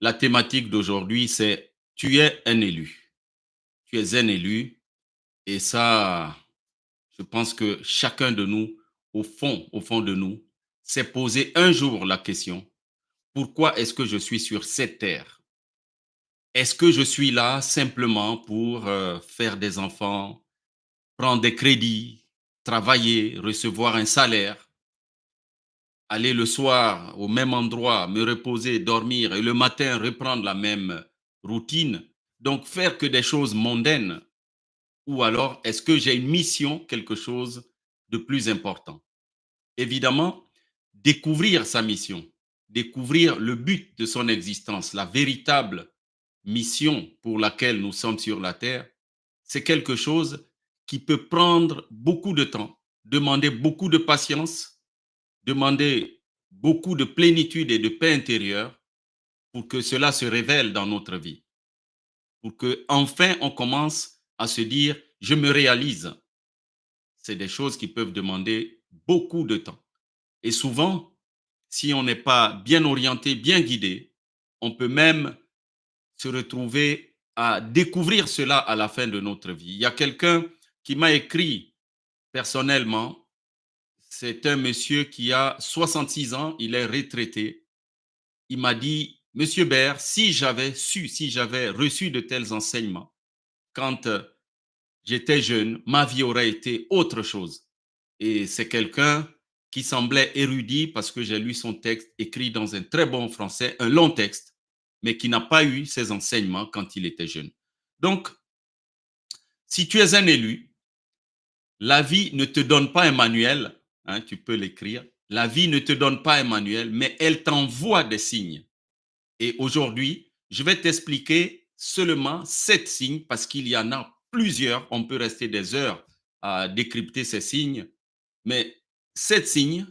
La thématique d'aujourd'hui, c'est tu es un élu. Tu es un élu et ça, je pense que chacun de nous, au fond de nous, s'est posé un jour la question, pourquoi est-ce que je suis sur cette terre? Est-ce que je suis là simplement pour faire des enfants, prendre des crédits, travailler, recevoir un salaire, aller le soir au même endroit, me reposer, dormir et le matin reprendre la même routine? Donc faire que des choses mondaines. Ou alors, est-ce que j'ai une mission, quelque chose de plus important? Évidemment, découvrir sa mission, découvrir le but de son existence, la véritable mission pour laquelle nous sommes sur la Terre, c'est quelque chose qui peut prendre beaucoup de temps, demander beaucoup de patience, demander beaucoup de plénitude et de paix intérieure pour que cela se révèle dans notre vie, pour que enfin on commence à se dire, je me réalise. C'est des choses qui peuvent demander beaucoup de temps. Et souvent, si on n'est pas bien orienté, bien guidé, on peut même se retrouver à découvrir cela à la fin de notre vie. Il y a quelqu'un qui m'a écrit personnellement, c'est un monsieur qui a 66 ans, il est retraité. Il m'a dit, Monsieur Baird, si j'avais su, si j'avais reçu de tels enseignements quand j'étais jeune, ma vie aurait été autre chose. Et c'est quelqu'un qui semblait érudit parce que j'ai lu son texte écrit dans un très bon français, un long texte, mais qui n'a pas eu ses enseignements quand il était jeune. Donc, si tu es un élu, la vie ne te donne pas un manuel, hein, tu peux l'écrire, la vie ne te donne pas un manuel, mais elle t'envoie des signes. Et aujourd'hui, je vais t'expliquer seulement 7 signes parce qu'il y en a plusieurs. On peut rester des heures à décrypter ces signes, mais 7 signes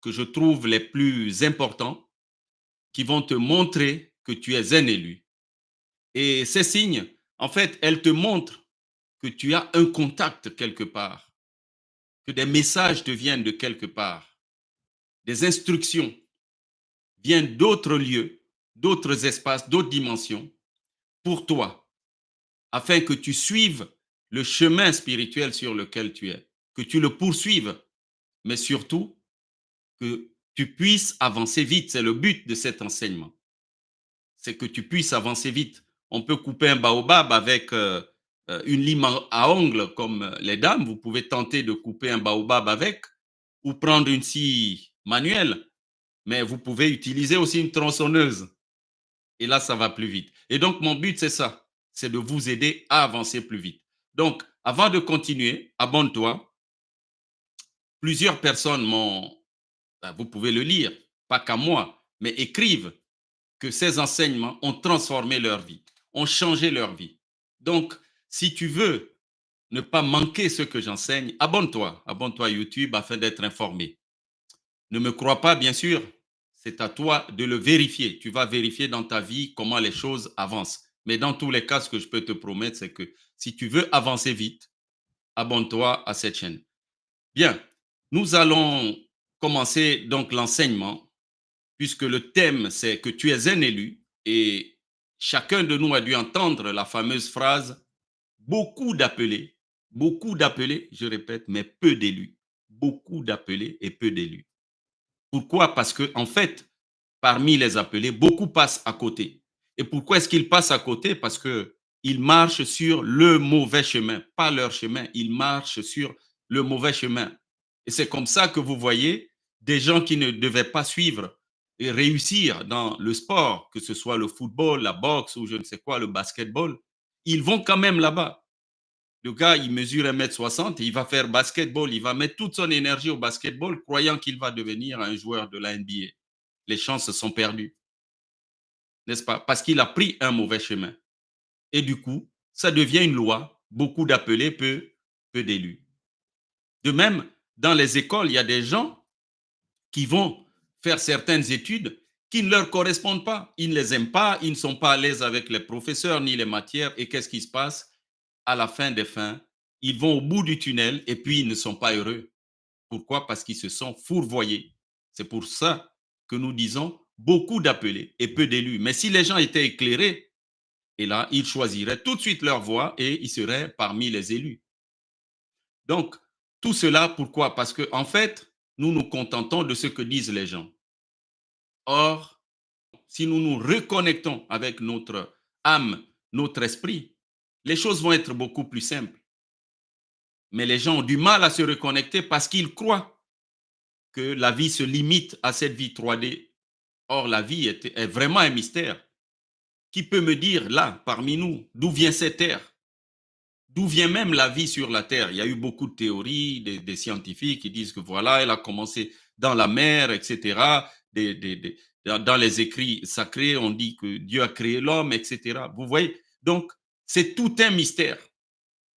que je trouve les plus importants qui vont te montrer que tu es un élu. Et ces signes, en fait, elles te montrent que tu as un contact quelque part, que des messages te viennent de quelque part, des instructions viennent d'autres lieux, d'autres espaces, d'autres dimensions pour toi, afin que tu suives le chemin spirituel sur lequel tu es, que tu le poursuives, mais surtout que tu puisses avancer vite. C'est le but de cet enseignement. C'est que tu puisses avancer vite. On peut couper un baobab avec une lime à ongles comme les dames. Vous pouvez tenter de couper un baobab avec ou prendre une scie manuelle, mais vous pouvez utiliser aussi une tronçonneuse. Et là, ça va plus vite. Et donc, mon but, c'est ça. C'est de vous aider à avancer plus vite. Donc, avant de continuer, abonne-toi. Plusieurs personnes m'ont, vous pouvez le lire, pas qu'à moi, mais écrivent que ces enseignements ont transformé leur vie, ont changé leur vie. Donc, si tu veux ne pas manquer ce que j'enseigne, abonne-toi. Abonne-toi à YouTube afin d'être informé. Ne me crois pas, bien sûr, c'est à toi de le vérifier. Tu vas vérifier dans ta vie comment les choses avancent. Mais dans tous les cas, ce que je peux te promettre, c'est que si tu veux avancer vite, abonne-toi à cette chaîne. Bien, nous allons commencer donc l'enseignement, puisque le thème, c'est que tu es un élu et chacun de nous a dû entendre la fameuse phrase, beaucoup d'appelés, je répète, mais peu d'élus. Beaucoup d'appelés et peu d'élus. Pourquoi? Parce que, en fait, parmi les appelés, beaucoup passent à côté. Et pourquoi est-ce qu'ils passent à côté? Parce qu'ils marchent sur le mauvais chemin, pas leur chemin, ils marchent sur le mauvais chemin. Et c'est comme ça que vous voyez des gens qui ne devaient pas suivre et réussir dans le sport, que ce soit le football, la boxe ou je ne sais quoi, le basketball, ils vont quand même là-bas. Le gars, il mesure 1,60 m, il va faire basketball, il va mettre toute son énergie au basketball, croyant qu'il va devenir un joueur de la NBA. Les chances sont perdues, n'est-ce pas? Parce qu'il a pris un mauvais chemin. Et du coup, ça devient une loi. Beaucoup d'appelés, peu d'élus. De même, dans les écoles, il y a des gens qui vont faire certaines études qui ne leur correspondent pas. Ils ne les aiment pas, ils ne sont pas à l'aise avec les professeurs ni les matières. Et qu'est-ce qui se passe? À la fin des fins, ils vont au bout du tunnel et puis ils ne sont pas heureux. Pourquoi? Parce qu'ils se sont fourvoyés. C'est pour ça que nous disons beaucoup d'appelés et peu d'élus. Mais si les gens étaient éclairés, et là, ils choisiraient tout de suite leur voie et ils seraient parmi les élus. Donc, tout cela, pourquoi? Parce que, en fait, nous nous contentons de ce que disent les gens. Or, si nous nous reconnectons avec notre âme, notre esprit, les choses vont être beaucoup plus simples. Mais les gens ont du mal à se reconnecter parce qu'ils croient que la vie se limite à cette vie 3D. Or, la vie est vraiment un mystère. Qui peut me dire, là, parmi nous, d'où vient cette terre? D'où vient même la vie sur la Terre? Il y a eu beaucoup de théories, des scientifiques qui disent que voilà, elle a commencé dans la mer, etc. Dans les écrits sacrés, on dit que Dieu a créé l'homme, etc. Vous voyez? Donc, c'est tout un mystère.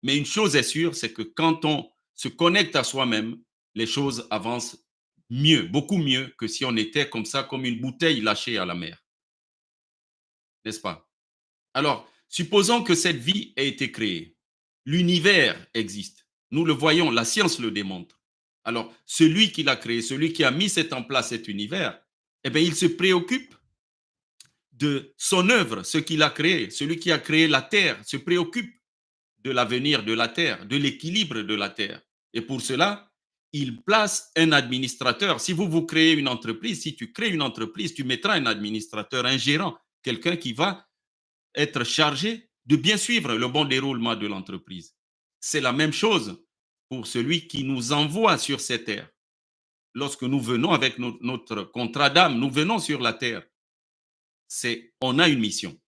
Mais une chose est sûre, c'est que quand on se connecte à soi-même, les choses avancent mieux, beaucoup mieux que si on était comme ça, comme une bouteille lâchée à la mer. N'est-ce pas? Alors, supposons que cette vie ait été créée. L'univers existe. Nous le voyons, la science le démontre. Alors, celui qui l'a créé, celui qui a mis en place cet univers, eh bien, il se préoccupe de son œuvre, ce qu'il a créé. Celui qui a créé la Terre se préoccupe de l'avenir de la Terre, de l'équilibre de la Terre. Et pour cela, il place un administrateur. Si vous créez une entreprise, si tu crées une entreprise, tu mettras un administrateur, un gérant, quelqu'un qui va être chargé de bien suivre le bon déroulement de l'entreprise. C'est la même chose pour celui qui nous envoie sur cette terre. Lorsque nous venons avec notre contrat d'âme, nous venons sur la terre. On a une mission.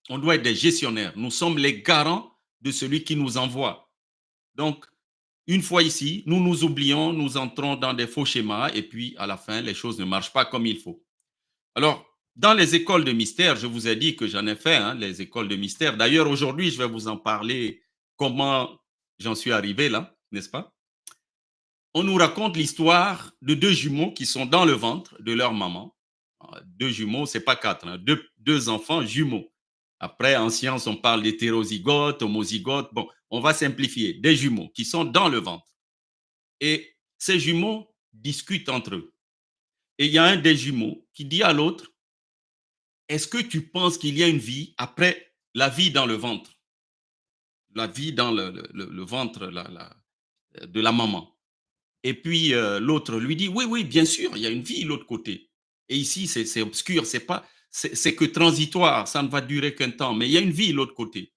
On doit être des gestionnaires. Nous sommes les garants de celui qui nous envoie. Donc, une fois ici, nous nous oublions, nous entrons dans des faux schémas et puis à la fin, les choses ne marchent pas comme il faut. Alors, dans les écoles de mystère, je vous ai dit que j'en ai fait, hein, les écoles de mystère. D'ailleurs, aujourd'hui, je vais vous en parler, comment j'en suis arrivé là, n'est-ce pas? On nous raconte l'histoire de deux jumeaux qui sont dans le ventre de leur maman. Deux jumeaux, c'est pas quatre, hein, deux enfants jumeaux. Après, en science, on parle d'hétérozygote, homozygote. Bon, on va simplifier. Des jumeaux qui sont dans le ventre. Et ces jumeaux discutent entre eux. Et il y a un des jumeaux qui dit à l'autre, est-ce que tu penses qu'il y a une vie après la vie dans le ventre? La vie dans le ventre de la maman. Et puis l'autre lui dit, oui, oui, bien sûr, il y a une vie de l'autre côté. Et ici, c'est obscur, c'est que transitoire, ça ne va durer qu'un temps, mais il y a une vie de l'autre côté.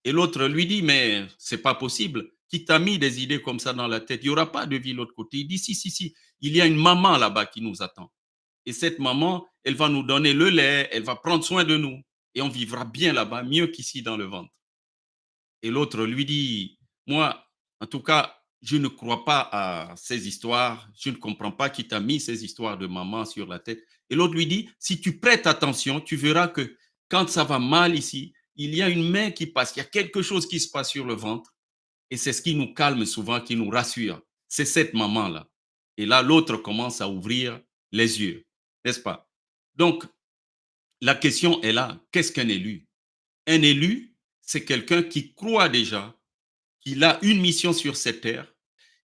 Et l'autre lui dit, mais c'est pas possible. Qui t'a mis des idées comme ça dans la tête? Il n'y aura pas de vie de l'autre côté. Il dit, si, si, si, il y a une maman là-bas qui nous attend. Et cette maman, elle va nous donner le lait, elle va prendre soin de nous. Et on vivra bien là-bas, mieux qu'ici dans le ventre. Et l'autre lui dit, moi, en tout cas, je ne crois pas à ces histoires, je ne comprends pas qui t'a mis ces histoires de maman sur la tête. Et l'autre lui dit, si tu prêtes attention, tu verras que quand ça va mal ici, il y a une main qui passe, il y a quelque chose qui se passe sur le ventre. Et c'est ce qui nous calme souvent, qui nous rassure. C'est cette maman-là. Et là, l'autre commence à ouvrir les yeux, n'est-ce pas? Donc, la question est là, qu'est-ce qu'un élu? Un élu, c'est quelqu'un qui croit déjà qu'il a une mission sur cette terre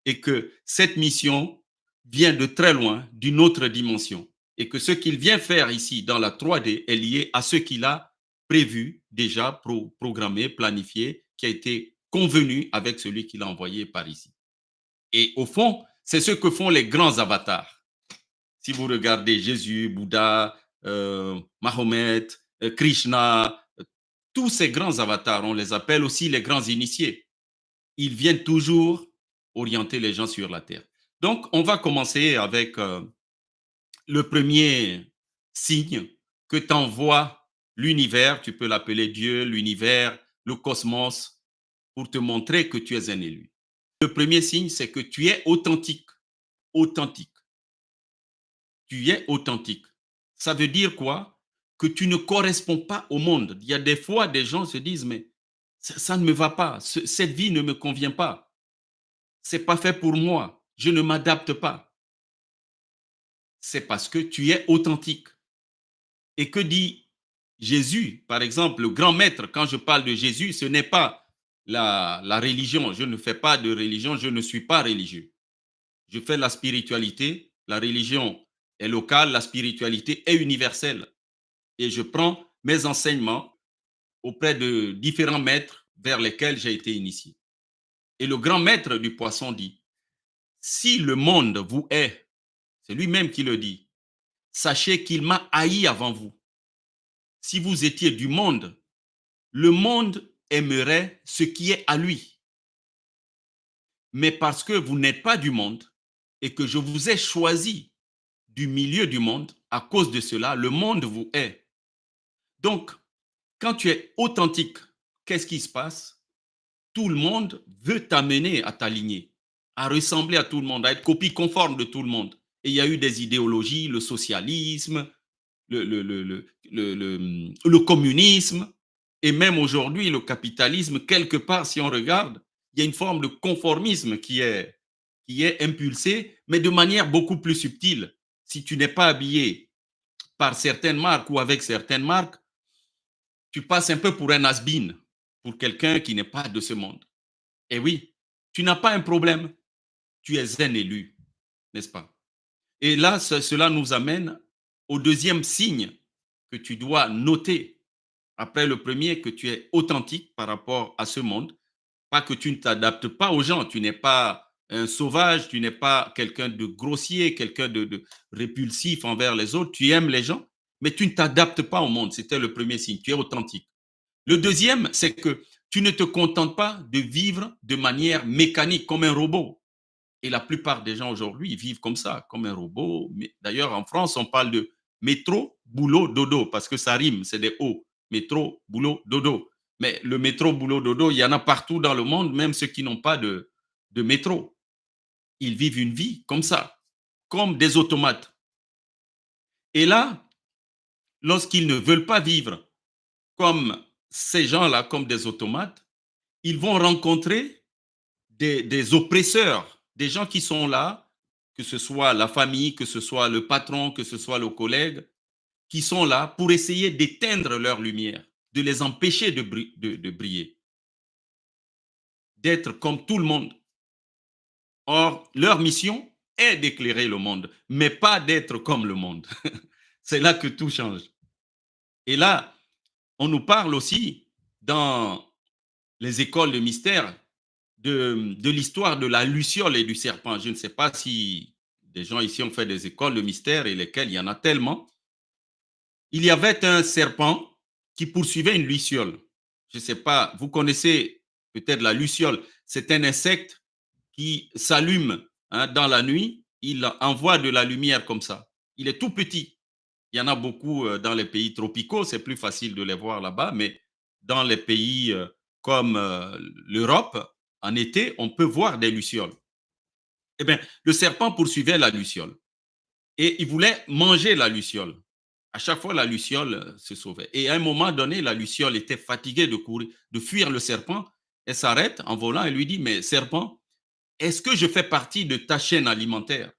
et que cette mission vient de très loin, d'une autre dimension. Et que ce qu'il vient faire ici dans la 3D est lié à ce qu'il a prévu, déjà programmé, planifié, qui a été convenu avec celui qui l'a envoyé par ici. Et au fond, c'est ce que font les grands avatars. Si vous regardez Jésus, Bouddha, Mahomet, Krishna, tous ces grands avatars, on les appelle aussi les grands initiés. Ils viennent toujours orienter les gens sur la terre. Donc, on va commencer avec le premier signe que t'envoie l'univers, tu peux l'appeler Dieu, l'univers, le cosmos, pour te montrer que tu es un élu. Le premier signe, c'est que tu es authentique. Authentique. Tu es authentique. Ça veut dire quoi? Que tu ne corresponds pas au monde. Il y a des fois, des gens se disent, mais ça ne me va pas, cette vie ne me convient pas. C'est pas fait pour moi. Je ne m'adapte pas. C'est parce que tu es authentique. Et que dit Jésus, par exemple, le grand maître, quand je parle de Jésus, ce n'est pas la religion. Je ne fais pas de religion, je ne suis pas religieux. Je fais la spiritualité. La religion est locale, la spiritualité est universelle. Et je prends mes enseignements auprès de différents maîtres vers lesquels j'ai été initié. Et le grand maître du poisson dit, si le monde vous hait, c'est lui-même qui le dit, sachez qu'il m'a haï avant vous. Si vous étiez du monde, le monde aimerait ce qui est à lui. Mais parce que vous n'êtes pas du monde et que je vous ai choisi du milieu du monde, à cause de cela, le monde vous hait. Donc, quand tu es authentique, qu'est-ce qui se passe? Tout le monde veut t'amener à t'aligner, à ressembler à tout le monde, à être copie conforme de tout le monde. Et il y a eu des idéologies, le socialisme, le communisme, et même aujourd'hui le capitalisme, quelque part, si on regarde, il y a une forme de conformisme qui est impulsée, mais de manière beaucoup plus subtile. Si tu n'es pas habillé par certaines marques ou avec certaines marques, tu passes un peu pour un has-been, pour quelqu'un qui n'est pas de ce monde. Et oui, tu n'as pas un problème, tu es un élu, n'est-ce pas? Et là, cela nous amène au deuxième signe que tu dois noter après le premier, que tu es authentique par rapport à ce monde, pas que tu ne t'adaptes pas aux gens, tu n'es pas un sauvage, tu n'es pas quelqu'un de grossier, quelqu'un de répulsif envers les autres, tu aimes les gens, mais tu ne t'adaptes pas au monde. C'était le premier signe, tu es authentique. Le deuxième, c'est que tu ne te contentes pas de vivre de manière mécanique, comme un robot. Et la plupart des gens aujourd'hui vivent comme ça, comme un robot. D'ailleurs, en France, on parle de métro, boulot, dodo, parce que ça rime, c'est des O. Métro, boulot, dodo. Mais le métro, boulot, dodo, il y en a partout dans le monde, même ceux qui n'ont pas de métro. Ils vivent une vie comme ça, comme des automates. Et là, lorsqu'ils ne veulent pas vivre comme ces gens-là, comme des automates, ils vont rencontrer des oppresseurs, des gens qui sont là, que ce soit la famille, que ce soit le patron, que ce soit le collègue, qui sont là pour essayer d'éteindre leur lumière, de les empêcher de briller, d'être comme tout le monde. Or, leur mission est d'éclairer le monde, mais pas d'être comme le monde. C'est là que tout change. Et là, on nous parle aussi dans les écoles de mystère de l'histoire de la luciole et du serpent. Je ne sais pas si des gens ici ont fait des écoles de mystère et lesquelles il y en a tellement. Il y avait un serpent qui poursuivait une luciole. Je ne sais pas, vous connaissez peut-être la luciole. C'est un insecte qui s'allume, hein, dans la nuit. Il envoie de la lumière comme ça. Il est tout petit. Il y en a beaucoup dans les pays tropicaux. C'est plus facile de les voir là-bas. Mais dans les pays comme l'Europe, en été, on peut voir des lucioles. Eh bien, le serpent poursuivait la luciole et il voulait manger la luciole. À chaque fois, la luciole se sauvait. Et à un moment donné, la luciole était fatiguée de courir, de fuir le serpent. Elle s'arrête en volant et lui dit, mais serpent, est-ce que je fais partie de ta chaîne alimentaire?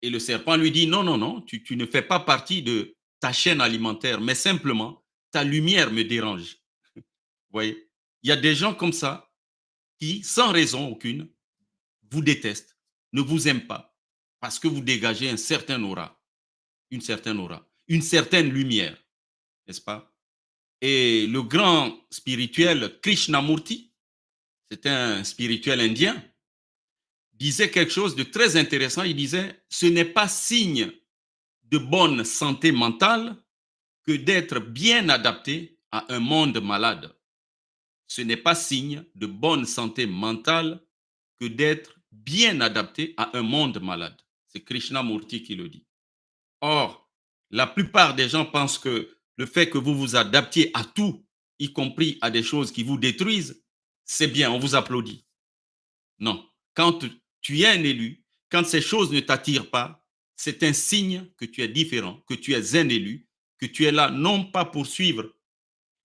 Et le serpent lui dit, non, non, non, tu ne fais pas partie de ta chaîne alimentaire, mais simplement, ta lumière me dérange. Vous voyez, il y a des gens comme ça qui, sans raison aucune, vous détestent, ne vous aiment pas, parce que vous dégagez un certain aura, une certaine lumière, n'est-ce pas? Et le grand spirituel Krishnamurti, c'est un spirituel indien, disait quelque chose de très intéressant. Il disait, ce n'est pas signe de bonne santé mentale que d'être bien adapté à un monde malade. Ce n'est pas signe de bonne santé mentale que d'être bien adapté à un monde malade. C'est Krishnamurti qui le dit. Or, la plupart des gens pensent que le fait que vous vous adaptiez à tout, y compris à des choses qui vous détruisent, c'est bien, on vous applaudit. Non. Quand tu es un élu, quand ces choses ne t'attirent pas, c'est un signe que tu es différent, que tu es un élu, que tu es là non pas pour suivre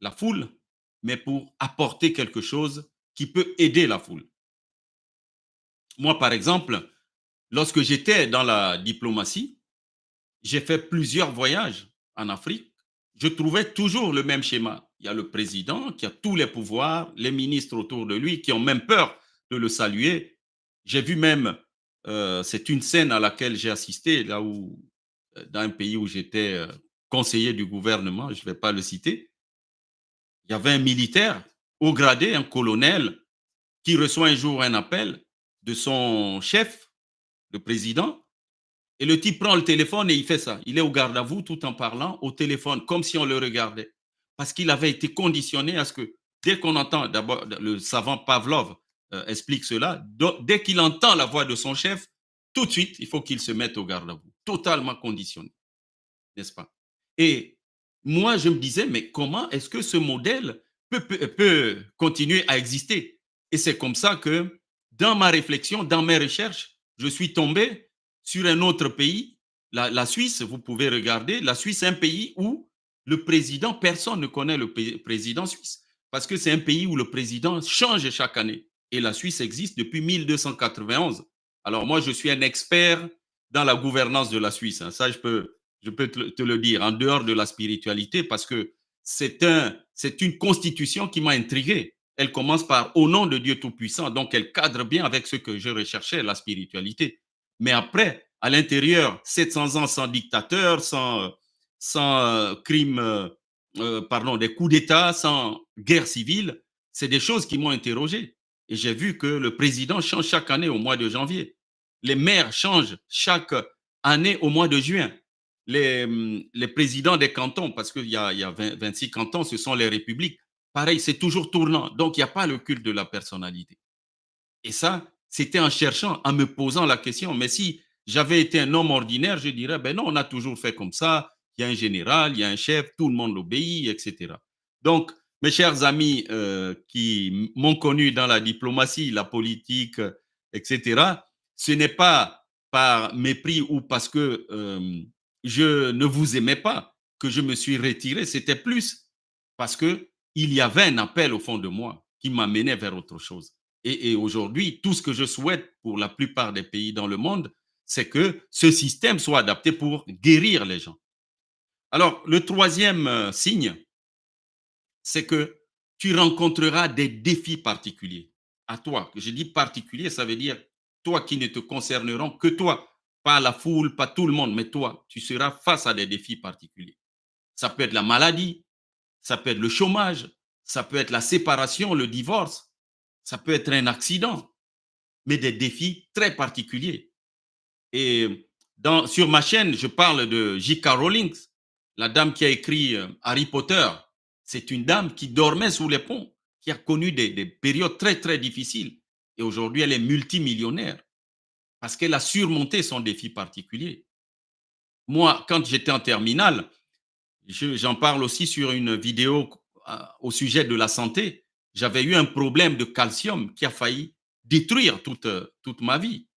la foule, mais pour apporter quelque chose qui peut aider la foule. Moi, par exemple, lorsque j'étais dans la diplomatie, j'ai fait plusieurs voyages en Afrique. Je trouvais toujours le même schéma. Il y a le président qui a tous les pouvoirs, les ministres autour de lui qui ont même peur de le saluer. J'ai vu même, c'est une scène à laquelle j'ai assisté, là où dans un pays où j'étais conseiller du gouvernement, je ne vais pas le citer, il y avait un militaire haut gradé, un colonel, qui reçoit un jour un appel de son chef, le président, et le type prend le téléphone et il fait ça. Il est au garde à vous tout en parlant au téléphone, comme si on le regardait. Parce qu'il avait été conditionné à ce que, dès qu'on entend, d'abord, le savant Pavlov explique cela, dès qu'il entend la voix de son chef, tout de suite, il faut qu'il se mette au garde à vous. Totalement conditionné, n'est-ce pas? Et moi, je me disais, mais comment est-ce que ce modèle peut continuer à exister? Et c'est comme ça que, dans ma réflexion, dans mes recherches, je suis tombé sur un autre pays, la Suisse. Vous pouvez regarder, la Suisse est un pays où le président, personne ne connaît le président suisse, parce que c'est un pays où le président change chaque année. Et la Suisse existe depuis 1291. Alors moi, je suis un expert dans la gouvernance de la Suisse, hein. Ça, je peux te le dire, en dehors de la spiritualité, parce que c'est une constitution qui m'a intrigué. Elle commence par au nom de Dieu Tout-Puissant, donc elle cadre bien avec ce que je recherchais, la spiritualité. Mais après, à l'intérieur, 700 ans sans dictateur, sans crime, pardon, des coups d'État, sans guerre civile, c'est des choses qui m'ont interrogé. Et j'ai vu que le président change chaque année au mois de janvier. Les maires changent chaque année au mois de juin. Les présidents des cantons, parce qu'il y a 26 cantons, ce sont les républiques. Pareil, c'est toujours tournant. Donc, il n'y a pas le culte de la personnalité. Et ça, c'était en cherchant, en me posant la question. Mais si j'avais été un homme ordinaire, je dirais, ben non, on a toujours fait comme ça. Il y a un général, il y a un chef, tout le monde l'obéit, etc. Donc, mes chers amis qui m'ont connu dans la diplomatie, la politique, etc., ce n'est pas par mépris ou parce que je ne vous aimais pas que je me suis retiré. C'était plus parce que il y avait un appel au fond de moi qui m'amenait vers autre chose. Et aujourd'hui, tout ce que je souhaite pour la plupart des pays dans le monde, c'est que ce système soit adapté pour guérir les gens. Alors, le troisième signe, c'est que tu rencontreras des défis particuliers. À toi, je dis particulier, ça veut dire toi qui ne te concerneront que toi, pas la foule, pas tout le monde, mais toi, tu seras face à des défis particuliers. Ça peut être la maladie, ça peut être le chômage, ça peut être la séparation, le divorce, ça peut être un accident, mais des défis très particuliers. Et sur ma chaîne, je parle de J.K. Rowling, la dame qui a écrit Harry Potter. C'est une dame qui dormait sous les ponts, qui a connu des périodes très, très difficiles. Et aujourd'hui, elle est multimillionnaire parce qu'elle a surmonté son défi particulier. Moi, quand j'étais en terminale, j'en parle aussi sur une vidéo au sujet de la santé. J'avais eu un problème de calcium qui a failli détruire toute ma vie.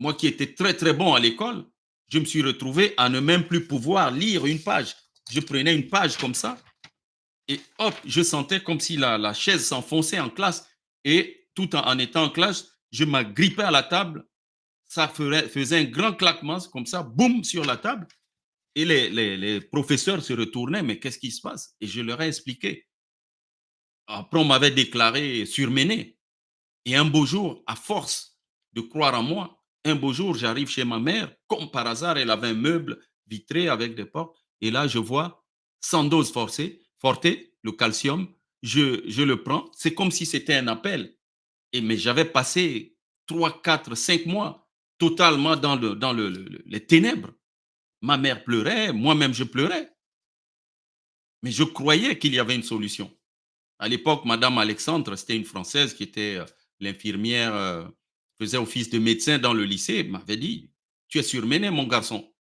Moi qui étais très très bon à l'école, je me suis retrouvé à ne même plus pouvoir lire une page. Je prenais une page comme ça et hop, je sentais comme si la chaise s'enfonçait en classe et tout en étant en classe, je m'agrippais à la table, ça faisait un grand claquement comme ça, boum, sur la table et les professeurs se retournaient, mais qu'est-ce qui se passe? Et je leur ai expliqué. Après, on m'avait déclaré surmené. Et un beau jour, à force de croire en moi, un beau jour, j'arrive chez ma mère, comme par hasard, elle avait un meuble vitré avec des portes. Et là, je vois 100 doses forte, le calcium, je le prends. C'est comme si c'était un appel. Mais j'avais passé 3, 4, 5 mois totalement dans les ténèbres. Ma mère pleurait, moi-même je pleurais. Mais je croyais qu'il y avait une solution. À l'époque, Madame Alexandre, c'était une Française qui était l'infirmière, faisait office de médecin dans le lycée, m'avait dit, tu es surmené, mon garçon.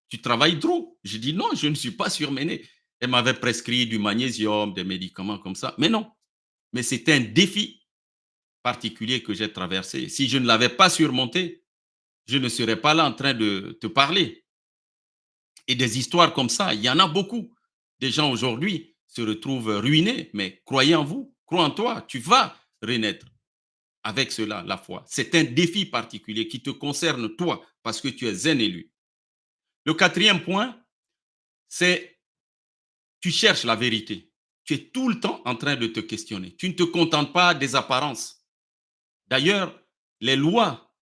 Tu travailles trop. J'ai dit, non, je ne suis pas surmené. Elle m'avait prescrit du magnésium, des médicaments comme ça. Mais non. Mais c'était un défi particulier que j'ai traversé. Si je ne l'avais pas surmonté, je ne serais pas là en train de te parler. Et des histoires comme ça, il y en a beaucoup. Des gens aujourd'hui se retrouvent ruinés, mais croyez en vous, crois en toi, tu vas renaître avec cela, la foi. C'est un défi particulier qui te concerne toi parce que tu es un élu. Le quatrième point, c'est tu cherches la vérité. Tu es tout le temps en train de te questionner. Tu ne te contentes pas des apparences. D'ailleurs, les lois,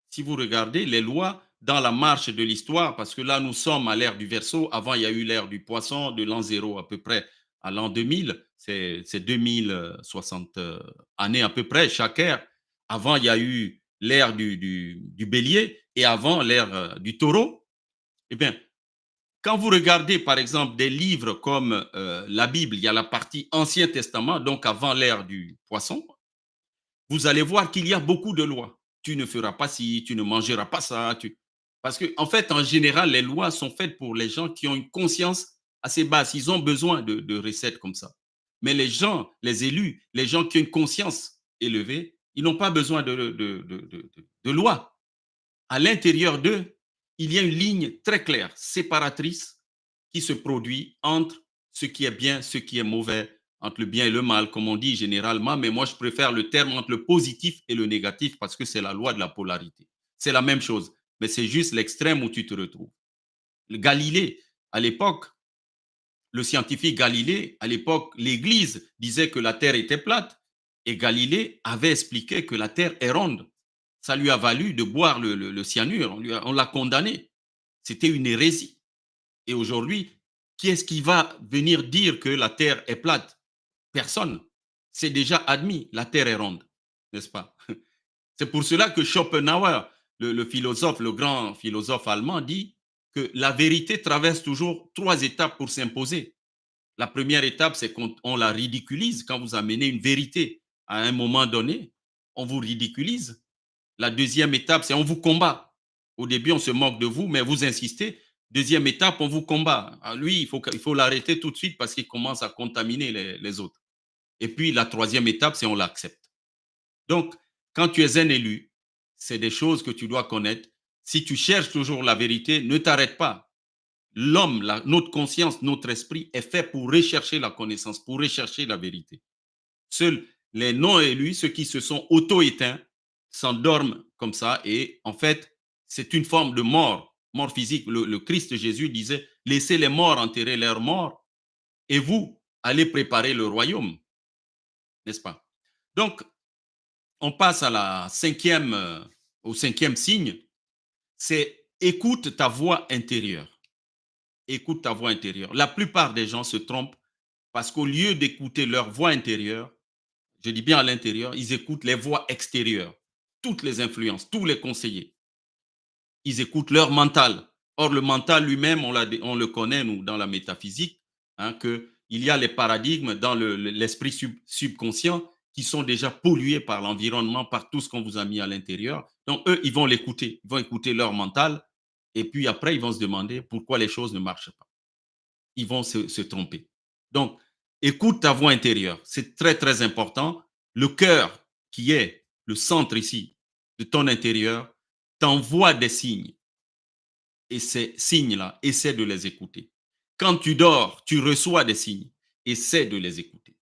si vous regardez, les lois dans la marche de l'histoire, parce que là, nous sommes à l'ère du Verseau. Avant, il y a eu l'ère du Poisson, de l'an zéro à peu près à l'an 2000. C'est 2060 années à peu près, chaque ère. Avant, il y a eu l'ère du Bélier et avant l'ère du Taureau. Eh bien, quand vous regardez, par exemple, des livres comme la Bible, il y a la partie Ancien Testament, donc avant l'ère du Poisson, vous allez voir qu'il y a beaucoup de lois. Tu ne feras pas ci, tu ne mangeras pas ça. Parce que, en fait, en général, les lois sont faites pour les gens qui ont une conscience assez basse. Ils ont besoin de recettes comme ça. Mais les gens, les élus, les gens qui ont une conscience élevée, ils n'ont pas besoin de lois. À l'intérieur d'eux, il y a une ligne très claire, séparatrice, qui se produit entre ce qui est bien, ce qui est mauvais, entre le bien et le mal, comme on dit généralement, mais moi je préfère le terme entre le positif et le négatif parce que c'est la loi de la polarité. C'est la même chose, mais c'est juste l'extrême où tu te retrouves. Le Galilée, à l'époque, le scientifique Galilée, à l'époque, l'Église disait que la Terre était plate et Galilée avait expliqué que la Terre est ronde. Ça lui a valu de boire le cyanure, on l'a condamné. C'était une hérésie. Et aujourd'hui, qui est-ce qui va venir dire que la Terre est plate? Personne. C'est déjà admis, la Terre est ronde, n'est-ce pas? C'est pour cela que Schopenhauer, le philosophe, le grand philosophe allemand, dit que la vérité traverse toujours trois étapes pour s'imposer. La première étape, c'est quand on la ridiculise, quand vous amenez une vérité à un moment donné, on vous ridiculise. La deuxième étape, c'est on vous combat. Au début, on se moque de vous, mais vous insistez. Deuxième étape, on vous combat. Lui, il faut l'arrêter tout de suite parce qu'il commence à contaminer les autres. Et puis, la troisième étape, c'est on l'accepte. Donc, quand tu es un élu, c'est des choses que tu dois connaître. Si tu cherches toujours la vérité, ne t'arrête pas. L'homme, notre conscience, notre esprit est fait pour rechercher la connaissance, pour rechercher la vérité. Seuls les non-élus, ceux qui se sont auto-éteints, s'endorment comme ça. Et en fait, c'est une forme de mort, mort physique. Le Christ Jésus disait, laissez les morts enterrer leurs morts et vous, allez préparer le royaume, n'est-ce pas? Donc, on passe à au cinquième signe, c'est écoute ta voix intérieure. Écoute ta voix intérieure. La plupart des gens se trompent parce qu'au lieu d'écouter leur voix intérieure, je dis bien à l'intérieur, ils écoutent les voix extérieures, toutes les influences, tous les conseillers. Ils écoutent leur mental. Or, le mental lui-même, on le connaît, nous, dans la métaphysique, hein, qu'il y a les paradigmes dans l'esprit subconscient qui sont déjà pollués par l'environnement, par tout ce qu'on vous a mis à l'intérieur. Donc, eux, ils vont l'écouter. Ils vont écouter leur mental. Et puis après, ils vont se demander pourquoi les choses ne marchent pas. Ils vont se tromper. Donc, écoute ta voix intérieure. C'est très, très important. Le cœur, qui est le centre ici de ton intérieur, t'envoie des signes. Et ces signes-là, essaie de les écouter. Quand tu dors, tu reçois des signes. Essaie de les écouter.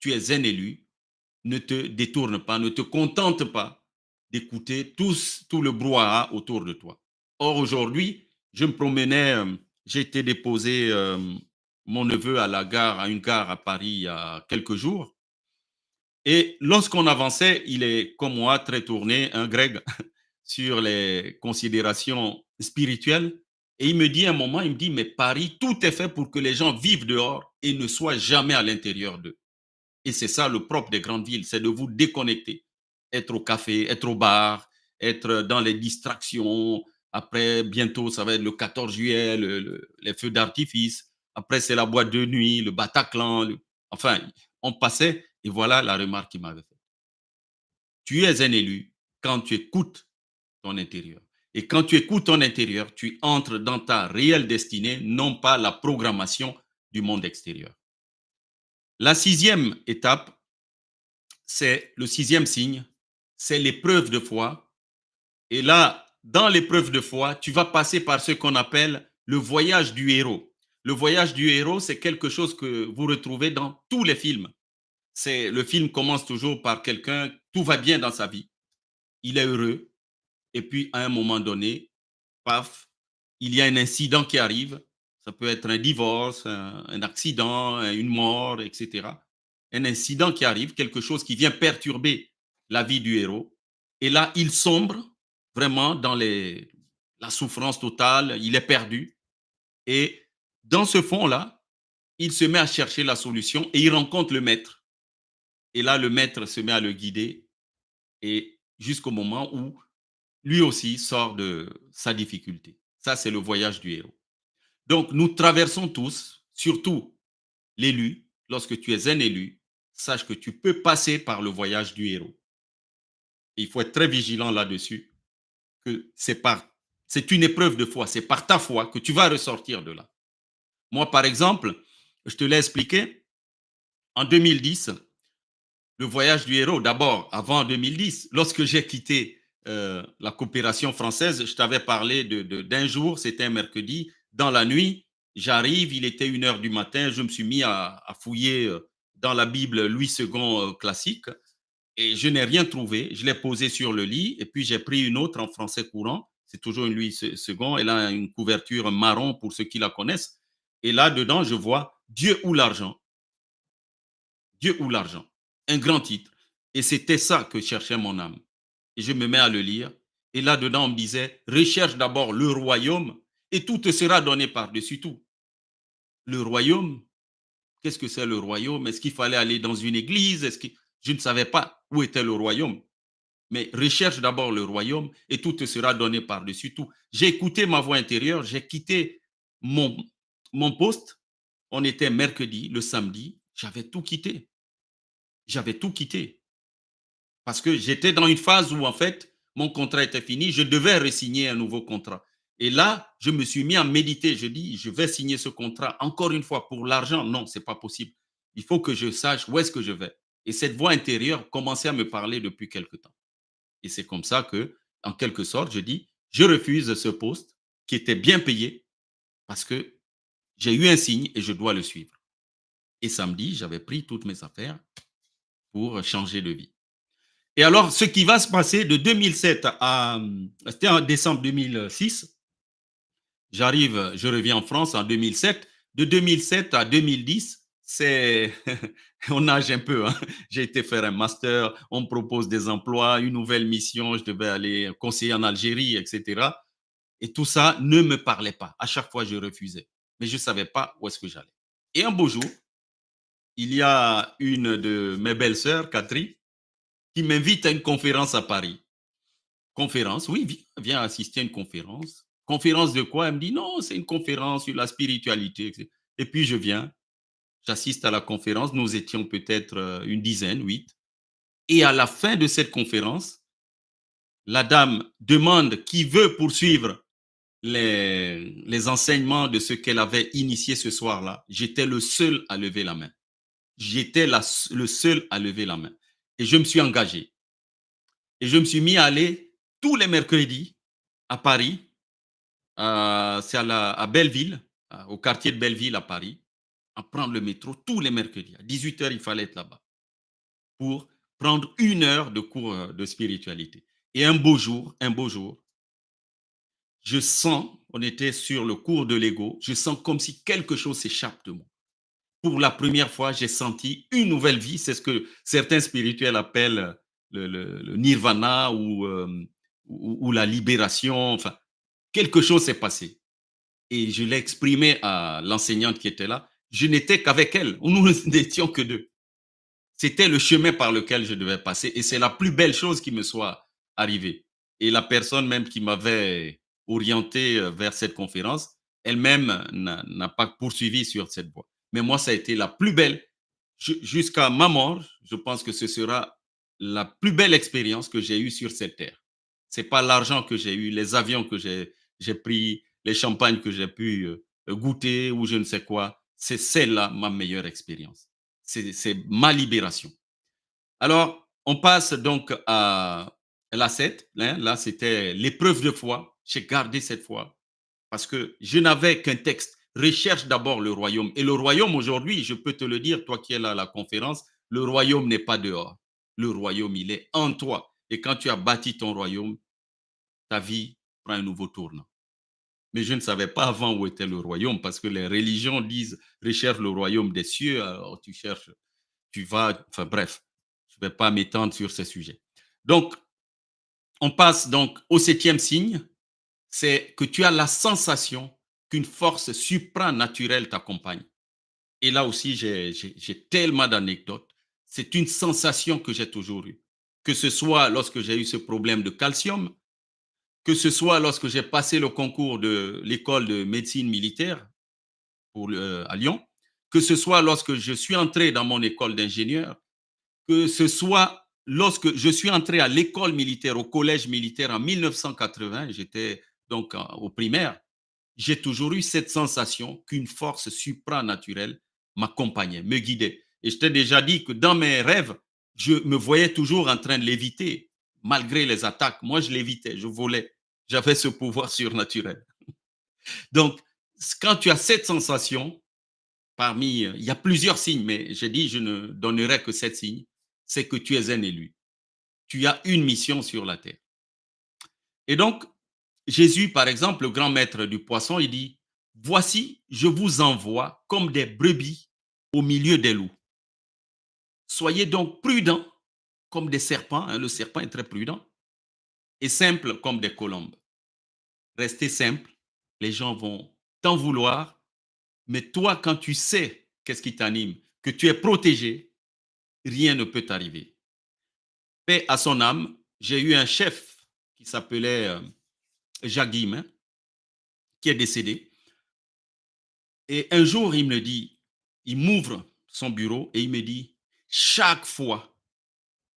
Tu es un élu. Ne te détourne pas, ne te contente pas d'écouter tout le brouhaha autour de toi. Or, aujourd'hui, je me promenais, j'ai été déposer mon neveu à une gare à Paris il y a quelques jours. Et lorsqu'on avançait, il est comme moi, très tourné, un grec, sur les considérations spirituelles. Et il me dit à un moment, il me dit, mais Paris, tout est fait pour que les gens vivent dehors et ne soient jamais à l'intérieur d'eux. Et c'est ça le propre des grandes villes, c'est de vous déconnecter. Être au café, être au bar, être dans les distractions. Après, bientôt, ça va être le 14 juillet, les feux d'artifice. Après, c'est la boîte de nuit, le Bataclan. Enfin, on passait et voilà la remarque qu'il m'avait faite. Tu es un élu quand tu écoutes ton intérieur. Et quand tu écoutes ton intérieur, tu entres dans ta réelle destinée, non pas la programmation du monde extérieur. La sixième étape, c'est le sixième signe, c'est l'épreuve de foi. Et là, dans l'épreuve de foi, tu vas passer par ce qu'on appelle le voyage du héros. Le voyage du héros, c'est quelque chose que vous retrouvez dans tous les films. Le film commence toujours par quelqu'un, tout va bien dans sa vie, il est heureux, et puis à un moment donné, paf, il y a un incident qui arrive. Ça peut être un divorce, un accident, une mort, etc. Un incident qui arrive, quelque chose qui vient perturber la vie du héros. Et là, il sombre vraiment la souffrance totale, il est perdu. Et dans ce fond-là, il se met à chercher la solution et il rencontre le maître. Et là, le maître se met à le guider et jusqu'au moment où lui aussi sort de sa difficulté. Ça, c'est le voyage du héros. Donc, nous traversons tous, surtout l'élu, lorsque tu es un élu, sache que tu peux passer par le voyage du héros. Et il faut être très vigilant là-dessus, que c'est une épreuve de foi, c'est par ta foi que tu vas ressortir de là. Moi, par exemple, je te l'ai expliqué, en 2010, le voyage du héros, d'abord, avant 2010, lorsque j'ai quitté la coopération française, je t'avais parlé d'un jour, c'était un mercredi, dans la nuit, j'arrive, il était 1 heure du matin, je me suis mis à fouiller dans la Bible Louis II classique et je n'ai rien trouvé. Je l'ai posé sur le lit et puis j'ai pris une autre en français courant. C'est toujours une Louis II. Elle a une couverture marron pour ceux qui la connaissent. Et là-dedans, je vois Dieu ou l'argent. Dieu ou l'argent. Un grand titre. Et c'était ça que cherchait mon âme. Et je me mets à le lire. Et là-dedans, on me disait, recherche d'abord le royaume et tout te sera donné par-dessus tout. Le royaume, qu'est-ce que c'est le royaume? Est-ce qu'il fallait aller dans une église? Je ne savais pas où était le royaume. Mais recherche d'abord le royaume et tout te sera donné par-dessus tout. J'ai écouté ma voix intérieure, j'ai quitté mon, mon poste. On était mercredi, le samedi, j'avais tout quitté. J'avais tout quitté parce que j'étais dans une phase où, en fait, mon contrat était fini, je devais resigner un nouveau contrat. Et là, je me suis mis à méditer. Je dis, je vais signer ce contrat encore une fois pour l'argent. Non, c'est pas possible. Il faut que je sache où est-ce que je vais. Et cette voix intérieure commençait à me parler depuis quelque temps. Et c'est comme ça que, en quelque sorte, je dis, je refuse ce poste qui était bien payé parce que j'ai eu un signe et je dois le suivre. Et samedi, j'avais pris toutes mes affaires pour changer de vie. Et alors, ce qui va se passer de 2007 à, c'était en décembre 2006, j'arrive, je reviens en France en 2007. De 2007 à 2010, c'est, on nage un peu. Hein. J'ai été faire un master, on me propose des emplois, une nouvelle mission, je devais aller conseiller en Algérie, etc. Et tout ça ne me parlait pas. À chaque fois, je refusais. Mais je ne savais pas où est-ce que j'allais. Et un beau jour, il y a une de mes belles-sœurs, Catherine, qui m'invite à une conférence à Paris. Conférence, oui, viens assister à une conférence. Conférence de quoi? Elle me dit, non, c'est une conférence sur la spiritualité. Et puis je viens, j'assiste à la conférence. Nous étions peut-être une dizaine, 8. Et à la fin de cette conférence, la dame demande qui veut poursuivre les enseignements de ce qu'elle avait initié ce soir-là. J'étais le seul à lever la main. J'étais le seul à lever la main. Et je me suis engagé. Et je me suis mis à aller tous les mercredis à Paris. C'est à Belleville, au quartier de Belleville à Paris, à prendre le métro tous les mercredis. À 18 h, il fallait être là-bas pour prendre 1 heure de cours de spiritualité. Et un beau jour, je sens, on était sur le cours de l'ego, je sens comme si quelque chose s'échappe de moi. Pour la première fois, j'ai senti une nouvelle vie. C'est ce que certains spirituels appellent le nirvana ou la libération. Enfin, quelque chose s'est passé. Et je l'ai exprimé à l'enseignante qui était là. Je n'étais qu'avec elle. Nous n'étions que deux. C'était le chemin par lequel je devais passer. Et c'est la plus belle chose qui me soit arrivée. Et la personne même qui m'avait orienté vers cette conférence, elle-même n'a pas poursuivi sur cette voie. Mais moi, ça a été la plus belle. Jusqu'à ma mort, je pense que ce sera la plus belle expérience que j'ai eue sur cette terre. C'est pas l'argent que j'ai eu, les avions que j'ai pris, les champagnes que j'ai pu goûter ou je ne sais quoi. C'est celle-là ma meilleure expérience. C'est ma libération. Alors, on passe donc à la 7. Hein, là, c'était l'épreuve de foi. J'ai gardé cette foi parce que je n'avais qu'un texte. Recherche d'abord le royaume. Et le royaume, aujourd'hui, je peux te le dire, toi qui es là à la conférence, le royaume n'est pas dehors. Le royaume, il est en toi. Et quand tu as bâti ton royaume, ta vie prend un nouveau tournant. Mais je ne savais pas avant où était le royaume parce que les religions disent recherche le royaume des cieux. Alors tu cherches, tu vas, enfin bref, je ne vais pas m'étendre sur ces sujets. Donc, on passe donc au 7e signe. c'est que tu as la sensation qu'une force supranaturelle t'accompagne. Et là aussi, j'ai tellement d'anecdotes. C'est une sensation que j'ai toujours eue. Que ce soit lorsque j'ai eu ce problème de calcium, que ce soit lorsque j'ai passé le concours de l'école de médecine militaire à Lyon, que ce soit lorsque je suis entré dans mon école d'ingénieur, que ce soit lorsque je suis entré à l'école militaire, au collège militaire en 1980, j'étais donc au primaire, j'ai toujours eu cette sensation qu'une force supranaturelle m'accompagnait, me guidait. Et je t'ai déjà dit que dans mes rêves, je me voyais toujours en train de l'éviter, malgré les attaques. Moi, je l'évitais, je volais. J'avais ce pouvoir surnaturel. Donc, quand tu as cette sensation, il y a plusieurs signes, mais j'ai dit, je ne donnerai que 7 signes, c'est que tu es un élu. Tu as une mission sur la terre. Et donc, Jésus, par exemple, le grand maître du poisson, il dit, voici, je vous envoie comme des brebis au milieu des loups. Soyez donc prudents comme des serpents, hein, le serpent est très prudent, et simples comme des colombes. Restez simple, les gens vont t'en vouloir, mais toi, quand tu sais qu'est-ce qui t'anime, que tu es protégé, rien ne peut t'arriver. Paix à son âme, j'ai eu un chef qui s'appelait Jacques Guillemin, qui est décédé. Et un jour, il me dit, il m'ouvre son bureau et il me dit, chaque fois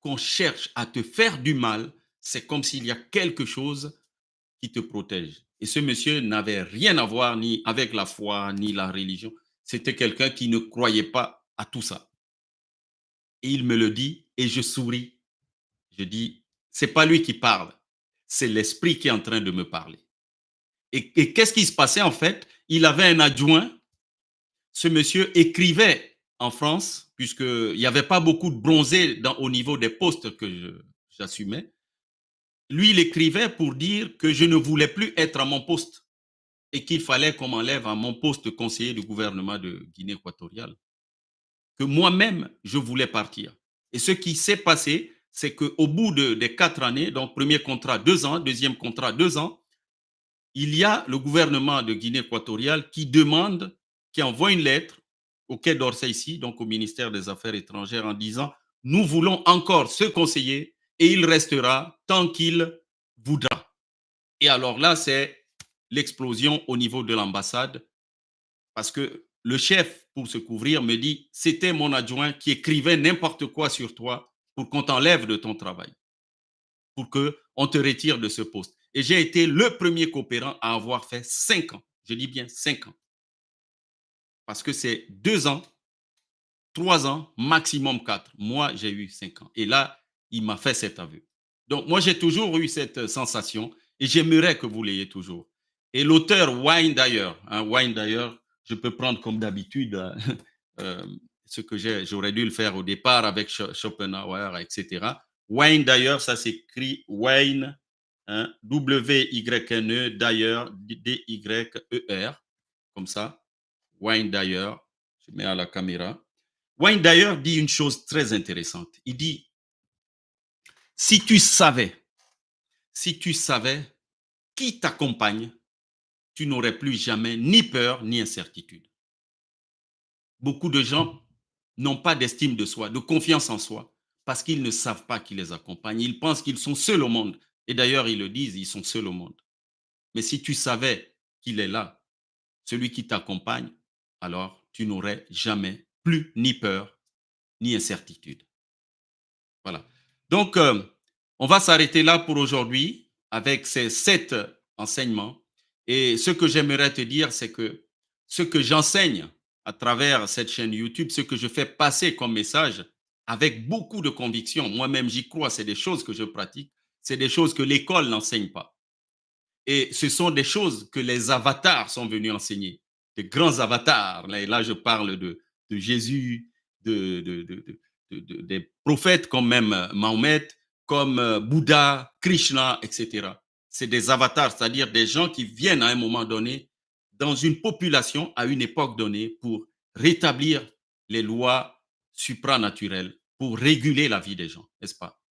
qu'on cherche à te faire du mal, c'est comme s'il y a quelque chose qui te protège. Et ce monsieur n'avait rien à voir ni avec la foi, ni la religion. C'était quelqu'un qui ne croyait pas à tout ça. Et il me le dit et je souris. Je dis, c'est pas lui qui parle, c'est l'esprit qui est en train de me parler. Et qu'est-ce qui se passait en fait? Il avait un adjoint. Ce monsieur écrivait en France, puisqu'il n'y avait pas beaucoup de bronzés au niveau des postes que j'assumais. Lui, il écrivait pour dire que je ne voulais plus être à mon poste et qu'il fallait qu'on m'enlève à mon poste de conseiller du gouvernement de Guinée équatoriale. Que moi-même, je voulais partir. Et ce qui s'est passé, c'est qu'au bout des 4 années, donc premier contrat 2 ans, deuxième contrat 2 ans, il y a le gouvernement de Guinée équatoriale qui envoie une lettre au Quai d'Orsay ici, donc au ministère des Affaires étrangères, en disant nous voulons encore ce conseiller et il restera tant qu'il voudra. Et alors là, c'est l'explosion au niveau de l'ambassade parce que le chef, pour se couvrir, me dit c'était mon adjoint qui écrivait n'importe quoi sur toi pour qu'on t'enlève de ton travail, pour qu'on te retire de ce poste. Et j'ai été le premier coopérant à avoir fait 5 ans. Je dis bien 5 ans. Parce que c'est 2 ans, 3 ans, maximum 4. Moi, j'ai eu 5 ans. Et là, il m'a fait cet aveu. Donc, moi, j'ai toujours eu cette sensation et j'aimerais que vous l'ayez toujours. Et l'auteur Wayne Dyer, Wayne Dyer, je peux prendre comme d'habitude euh, ce que j'aurais dû le faire au départ avec Schopenhauer, etc. Wayne Dyer, ça s'écrit Wayne, hein, W-Y-N-E, Dyer, D-Y-E-R, comme ça. Wayne Dyer, je mets à la caméra. Wayne Dyer dit une chose très intéressante. Il dit, si tu savais, si tu savais qui t'accompagne, tu n'aurais plus jamais ni peur ni incertitude. Beaucoup de gens n'ont pas d'estime de soi, de confiance en soi, parce qu'ils ne savent pas qui les accompagne. Ils pensent qu'ils sont seuls au monde. Et d'ailleurs, ils le disent, ils sont seuls au monde. Mais si tu savais qu'il est là, celui qui t'accompagne, alors tu n'aurais jamais plus ni peur ni incertitude. Voilà. Donc, on va s'arrêter là pour aujourd'hui avec ces 7 enseignements. Et ce que j'aimerais te dire, c'est que ce que j'enseigne à travers cette chaîne YouTube, ce que je fais passer comme message avec beaucoup de conviction, moi-même j'y crois, c'est des choses que je pratique, c'est des choses que l'école n'enseigne pas. Et ce sont des choses que les avatars sont venus enseigner, des grands avatars. Là je parle de Jésus, des prophètes comme même Mahomet, comme Bouddha, Krishna, etc. C'est des avatars, c'est-à-dire des gens qui viennent à un moment donné dans une population à une époque donnée pour rétablir les lois supranaturelles, pour réguler la vie des gens, n'est-ce pas?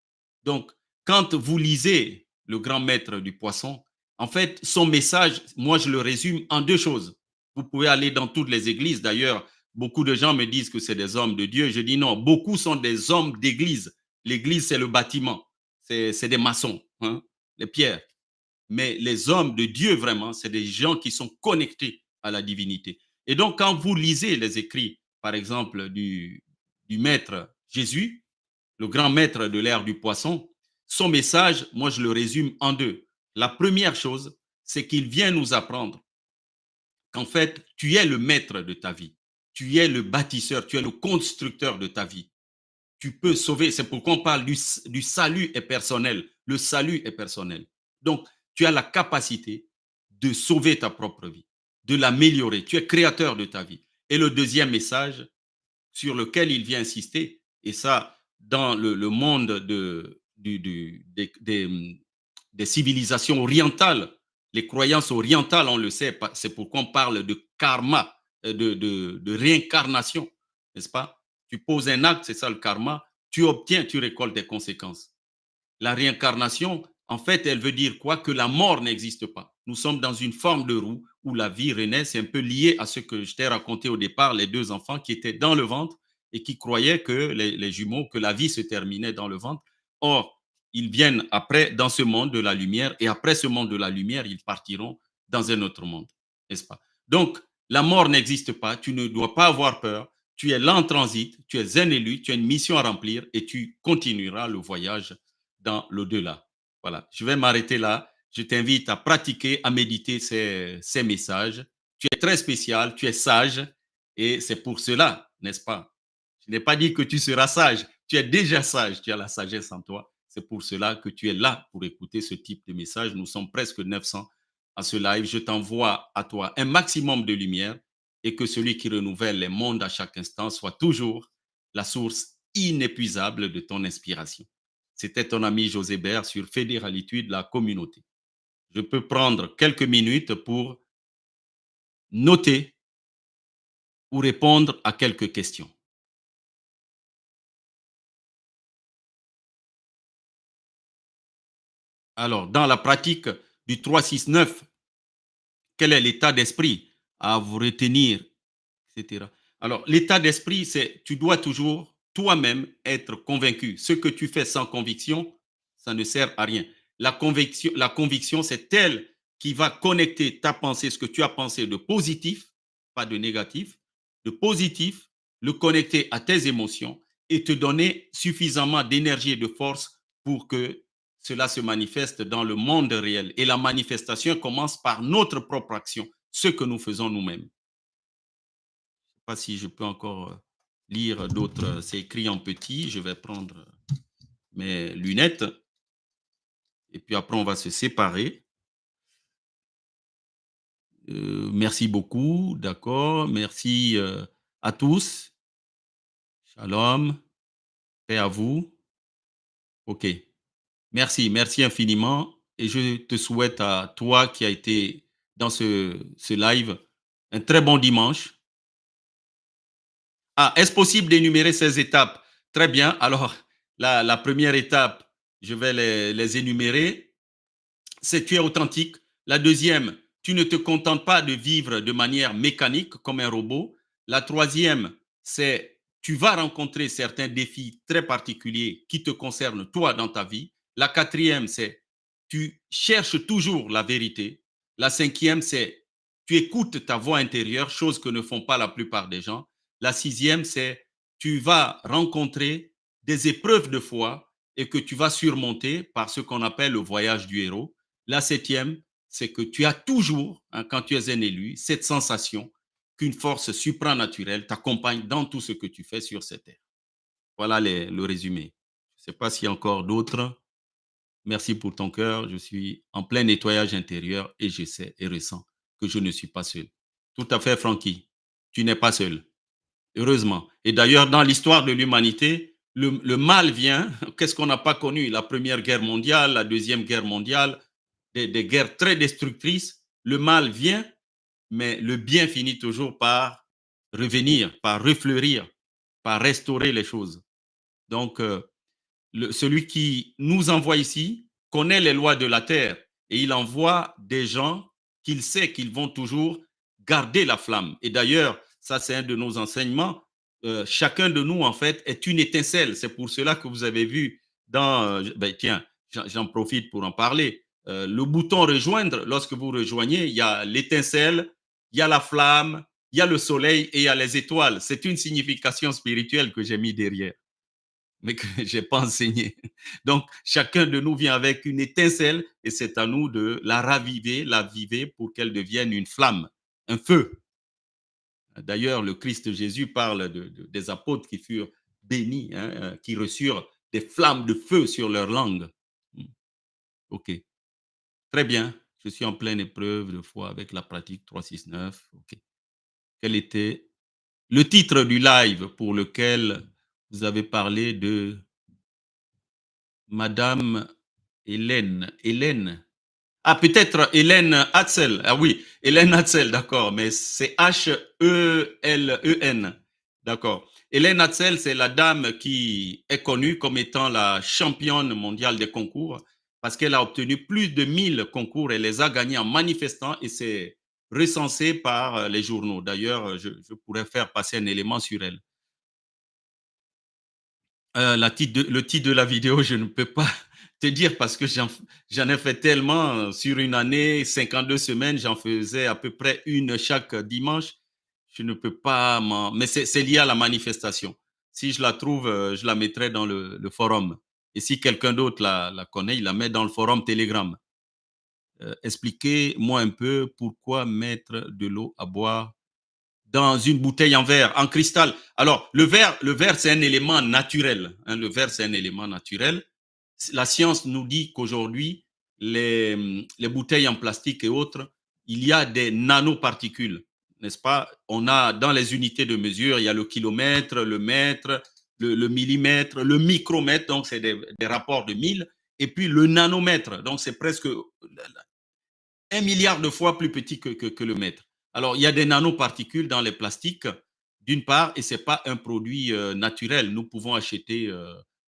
Donc, quand vous lisez le grand maître du poisson, En fait, son message, moi, je le résume en deux choses. Vous pouvez aller dans toutes les églises. D'ailleurs, beaucoup de gens me disent que c'est des hommes de Dieu. Je dis non, beaucoup sont des hommes d'église. L'église, c'est le bâtiment. C'est des maçons, hein, les pierres. Mais les hommes de Dieu, vraiment, c'est des gens qui sont connectés à la divinité. Et donc, quand vous lisez les écrits, par exemple, du maître Jésus, le grand maître de l'ère du poisson, son message, moi, je le résume en deux. La première chose, c'est qu'il vient nous apprendre qu'en fait, tu es le maître de ta vie. Tu es le bâtisseur, tu es le constructeur de ta vie. Tu peux sauver. C'est pourquoi on parle du salut est personnel. Le salut est personnel. Donc, tu as la capacité de sauver ta propre vie, de l'améliorer. Tu es créateur de ta vie. Et le deuxième message sur lequel il vient insister, et ça, dans le monde des civilisations orientales, les croyances orientales, on le sait, c'est pourquoi on parle de karma, de réincarnation, n'est-ce pas? Tu poses un acte, c'est ça le karma, tu obtiens, tu récoltes des conséquences. La réincarnation, en fait, elle veut dire quoi? Que la mort n'existe pas. Nous sommes dans une forme de roue où la vie renaît. C'est un peu lié à ce que je t'ai raconté au départ, les deux enfants qui étaient dans le ventre et qui croyaient que les jumeaux, que la vie se terminait dans le ventre. Or, ils viennent après dans ce monde de la lumière et après ce monde de la lumière, ils partiront dans un autre monde, n'est-ce pas? Donc, la mort n'existe pas. Tu ne dois pas avoir peur. Tu es là en transit, tu es un élu, tu as une mission à remplir et tu continueras le voyage dans l'au-delà. Voilà, je vais m'arrêter là. Je t'invite à pratiquer, à méditer ces messages. Tu es très spécial, tu es sage et c'est pour cela, n'est-ce pas? Je n'ai pas dit que tu seras sage. Tu es déjà sage, tu as la sagesse en toi. C'est pour cela que tu es là pour écouter ce type de message. Nous sommes presque 900 à ce live. Je t'envoie à toi un maximum de lumière et que celui qui renouvelle les mondes à chaque instant soit toujours la source inépuisable de ton inspiration. C'était ton ami José Bert sur Fédéralitude, la communauté. Je peux prendre quelques minutes pour noter ou répondre à quelques questions. Alors, dans la pratique du 3-6-9, quel est l'état d'esprit à vous retenir, etc. Alors, l'état d'esprit, c'est tu dois toujours toi-même être convaincu. Ce que tu fais sans conviction, ça ne sert à rien. La conviction, c'est elle qui va connecter ta pensée, ce que tu as pensé de positif, pas de négatif, de positif, le connecter à tes émotions et te donner suffisamment d'énergie et de force pour que cela se manifeste dans le monde réel. Et la manifestation commence par notre propre action, ce que nous faisons nous-mêmes. Je ne sais pas si je peux encore lire d'autres. C'est écrit en petit. Je vais prendre mes lunettes. Et puis après, on va se séparer. Merci beaucoup. D'accord. Merci à tous. Shalom. Paix à vous. OK. Merci. Merci infiniment. Et je te souhaite à toi qui as été dans ce live un très bon dimanche. Ah, est-ce possible d'énumérer ces étapes? Très bien. Alors, la première étape, je vais les énumérer. C'est tu es authentique. La deuxième, tu ne te contentes pas de vivre de manière mécanique comme un robot. La troisième, c'est tu vas rencontrer certains défis très particuliers qui te concernent toi dans ta vie. La quatrième, c'est tu cherches toujours la vérité. La cinquième, c'est tu écoutes ta voix intérieure, chose que ne font pas la plupart des gens. La sixième, c'est tu vas rencontrer des épreuves de foi et que tu vas surmonter par ce qu'on appelle le voyage du héros. La septième, c'est que tu as toujours, hein, quand tu es un élu, cette sensation qu'une force supranaturelle t'accompagne dans tout ce que tu fais sur cette terre. Voilà le résumé. Je ne sais pas s'il y a encore d'autres. Merci pour ton cœur. Je suis en plein nettoyage intérieur et je sais et ressens que je ne suis pas seul. Tout à fait, Francky. Tu n'es pas seul. Heureusement. Et d'ailleurs, dans l'histoire de l'humanité, le mal vient. Qu'est-ce qu'on n'a pas connu? La Première Guerre mondiale, la Deuxième Guerre mondiale, des guerres très destructrices. Le mal vient, mais le bien finit toujours par revenir, par refleurir, par restaurer les choses. Donc, celui qui nous envoie ici connaît les lois de la terre et il envoie des gens qu'il sait qu'ils vont toujours garder la flamme. Et d'ailleurs, ça c'est un de nos enseignements. Chacun de nous, en fait, est une étincelle. C'est pour cela que vous avez vu ben, tiens, j'en profite pour en parler. Le bouton rejoindre, lorsque vous rejoignez, il y a l'étincelle, il y a la flamme, il y a le soleil et il y a les étoiles. C'est une signification spirituelle que j'ai mis derrière, mais que je n'ai pas enseigné. Donc, chacun de nous vient avec une étincelle et c'est à nous de la raviver, la viver pour qu'elle devienne une flamme, un feu. D'ailleurs, le Christ Jésus parle des apôtres qui furent bénis, hein, qui reçurent des flammes de feu sur leur langue. OK, très bien. Je suis en pleine épreuve de foi avec la pratique 369. OK. Quel était le titre du live pour lequel vous avez parlé de Madame Hélène. Ah, peut-être Hélène Hatzel. Ah oui, Hélène Hatzel, d'accord, mais c'est H-E-L-E-N. D'accord. Hélène Hatzel, c'est la dame qui est connue comme étant la championne mondiale des concours parce qu'elle a obtenu plus de 1000 concours. Elle les a gagnés en manifestant et c'est recensé par les journaux. D'ailleurs, je pourrais faire passer un élément sur elle. Le titre de la vidéo, je ne peux pas te dire parce que j'en ai fait tellement sur une année, 52 semaines, j'en faisais à peu près une chaque dimanche. Je ne peux pas mais c'est lié à la manifestation. Si je la trouve, je la mettrai dans le forum. Et si quelqu'un d'autre la connaît, il la met dans le forum Telegram. Expliquez-moi un peu pourquoi mettre de l'eau à boire dans une bouteille en verre, en cristal. Alors, le verre c'est un élément naturel. Hein, le verre, c'est un élément naturel. La science nous dit qu'aujourd'hui, les bouteilles en plastique et autres, il y a des nanoparticules, n'est-ce pas? On a dans les unités de mesure, il y a le kilomètre, le mètre, le millimètre, le micromètre, donc c'est des rapports de 1000, et puis le nanomètre, donc c'est presque 1 milliard de fois plus petit que le mètre. Alors, il y a des nanoparticules dans les plastiques, d'une part, et ce n'est pas un produit naturel. Nous pouvons acheter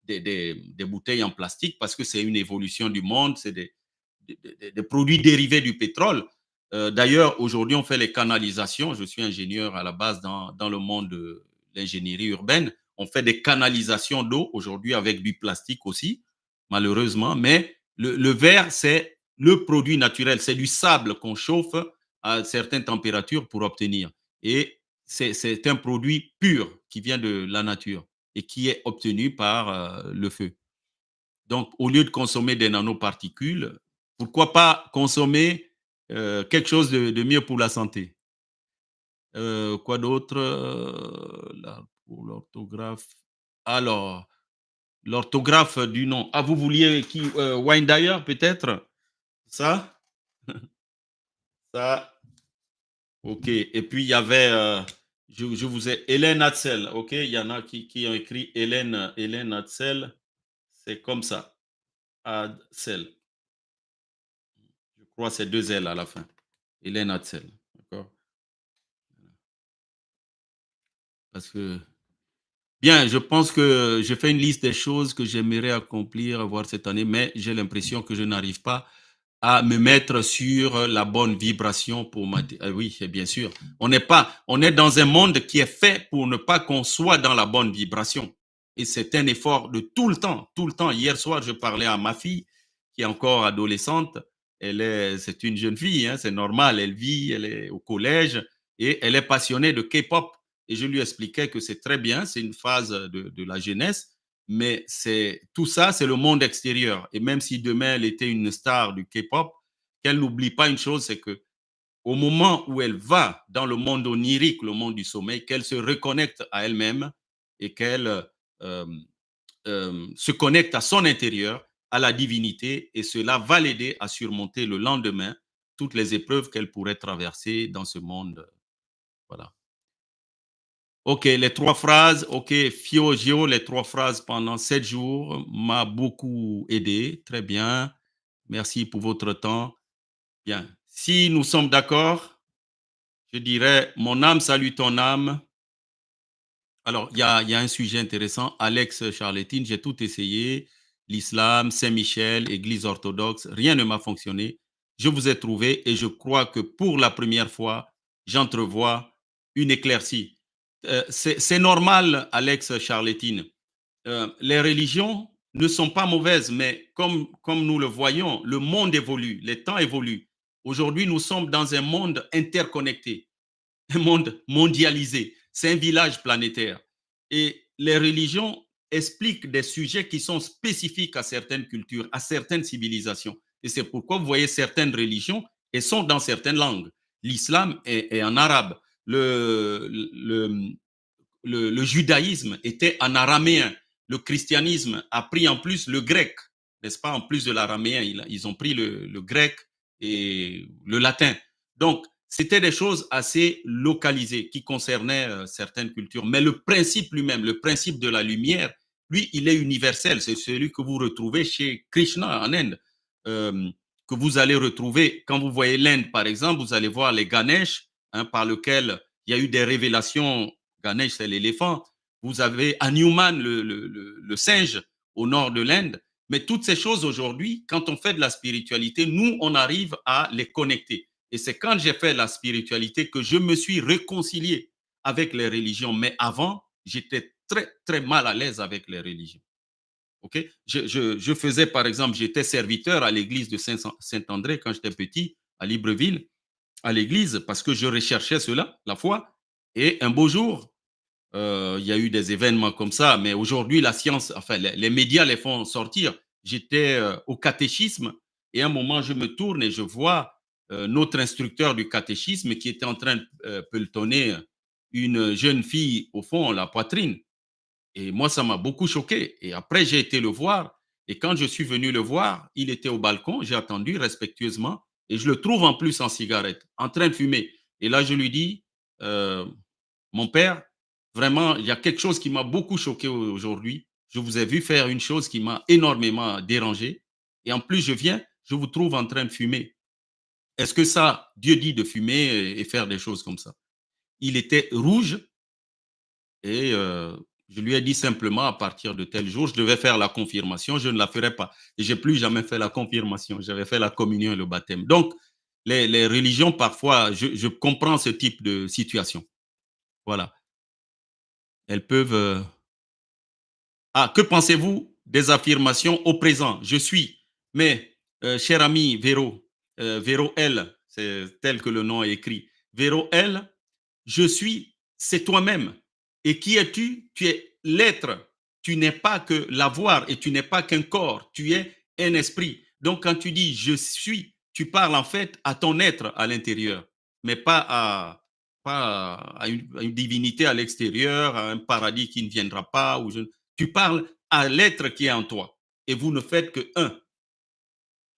des bouteilles en plastique parce que c'est une évolution du monde, c'est des produits dérivés du pétrole. D'ailleurs, aujourd'hui, on fait les canalisations. Je suis ingénieur à la base dans le monde de l'ingénierie urbaine. On fait des canalisations d'eau aujourd'hui avec du plastique aussi, malheureusement. Mais le verre, c'est le produit naturel. C'est du sable qu'on chauffe à certaines températures pour obtenir. Et c'est un produit pur qui vient de la nature et qui est obtenu par le feu. Donc, au lieu de consommer des nanoparticules, pourquoi pas consommer quelque chose de mieux pour la santé? Quoi d'autre? Là, pour l'orthographe. Alors, l'orthographe du nom. Ah, vous vouliez qui? Wine d'ailleurs, peut-être? Ça? Ça? OK. Et puis, il y avait, je vous ai, Hélène Hatzel. OK. Il y en a qui ont écrit Hélène Hatzel. C'est comme ça. Hatzel. Je crois que c'est deux L à la fin. Hélène Hatzel. D'accord. Parce que, bien, je pense que je fais une liste des choses que j'aimerais accomplir, voir cette année, mais j'ai l'impression que je n'arrive pas à me mettre sur la bonne vibration pour ma. Oui, bien sûr. On est dans un monde qui est fait pour ne pas qu'on soit dans la bonne vibration. Et c'est un effort de tout le temps, tout le temps. Hier soir, je parlais à ma fille, qui est encore adolescente. C'est une jeune fille, hein, c'est normal. Elle vit, elle est au collège et elle est passionnée de K-pop. Et je lui expliquais que c'est très bien, c'est une phase de la jeunesse, mais c'est tout ça, c'est le monde extérieur. Et même si demain elle était une star du K-pop, qu'elle n'oublie pas une chose, c'est que au moment où elle va dans le monde onirique, le monde du sommeil, qu'elle se reconnecte à elle-même et qu'elle se connecte à son intérieur, à la divinité, et cela va l'aider à surmonter le lendemain toutes les épreuves qu'elle pourrait traverser dans ce monde. Voilà. OK, les 3 phrases. OK, Fio Gio, les 3 phrases pendant 7 jours m'a beaucoup aidé. Très bien. Merci pour votre temps. Bien. Si nous sommes d'accord, je dirais: «Mon âme salue ton âme». Alors, il y a un sujet intéressant. Alex Charletine, j'ai tout essayé. L'islam, Saint-Michel, Église orthodoxe, rien ne m'a fonctionné. je vous ai trouvé et je crois que pour la première fois, j'entrevois une éclaircie. C'est normal, Alex Charlétine. Les religions ne sont pas mauvaises, mais comme nous le voyons, le monde évolue, les temps évoluent. Aujourd'hui, nous sommes dans un monde interconnecté, un monde mondialisé. C'est un village planétaire. Et les religions expliquent des sujets qui sont spécifiques à certaines cultures, à certaines civilisations. Et c'est pourquoi vous voyez certaines religions, elles sont dans certaines langues. L'islam est en arabe. Le judaïsme était en araméen. Le christianisme a pris en plus le grec, n'est-ce pas? En plus de l'araméen, ils ont pris le grec et le latin. Donc, c'était des choses assez localisées qui concernaient certaines cultures. Mais le principe lui-même, le principe de la lumière, lui, il est universel. C'est celui que vous retrouvez chez Krishna en Inde, que vous allez retrouver quand vous voyez l'Inde, par exemple, vous allez voir les Ganesh, hein, par lequel il y a eu des révélations. Ganesh, c'est l'éléphant. Vous avez Hanuman, le singe, au nord de l'Inde. Mais toutes ces choses aujourd'hui, quand on fait de la spiritualité, nous, on arrive à les connecter. Et c'est quand j'ai fait la spiritualité que je me suis réconcilié avec les religions. Mais avant, j'étais très, très mal à l'aise avec les religions. Okay? Je faisais, par exemple, j'étais serviteur à l'église de Saint-André quand j'étais petit, à Libreville, à l'église, parce que je recherchais cela, la foi. Et un beau jour, il y a eu des événements comme ça, mais aujourd'hui, la science, enfin, les médias les font sortir. J'étais au catéchisme et à un moment, je me tourne et je vois notre instructeur du catéchisme qui était en train de pelotonner une jeune fille au fond, la poitrine. Et moi, ça m'a beaucoup choqué. Et après, j'ai été le voir. Et quand je suis venu le voir, il était au balcon. J'ai attendu respectueusement. Et je le trouve en plus en cigarette, en train de fumer. Et là, je lui dis, euh, mon père, vraiment, il y a quelque chose qui m'a beaucoup choqué aujourd'hui. Je vous ai vu faire une chose qui m'a énormément dérangé. Et en plus, je viens, je vous trouve en train de fumer. Est-ce que ça, Dieu dit de fumer et faire des choses comme ça? Il était rouge et je lui ai dit simplement à partir de tel jour, je devais faire la confirmation, je ne la ferai pas. Et j'ai plus jamais fait la confirmation, j'avais fait la communion et le baptême. Donc, les religions, parfois, je comprends ce type de situation. Voilà. Elles peuvent Ah, que pensez-vous des affirmations au présent? Je suis. Mais, cher ami Véro, Véro L, c'est tel que le nom est écrit. Véro L, je suis, c'est toi-même. Et qui es-tu? Tu es l'être. Tu n'es pas que l'avoir et tu n'es pas qu'un corps. Tu es un esprit. Donc, quand tu dis je suis, tu parles en fait à ton être à l'intérieur, mais pas à une divinité à l'extérieur, à un paradis qui ne viendra pas. Tu parles à l'être qui est en toi. Et vous ne faites que un.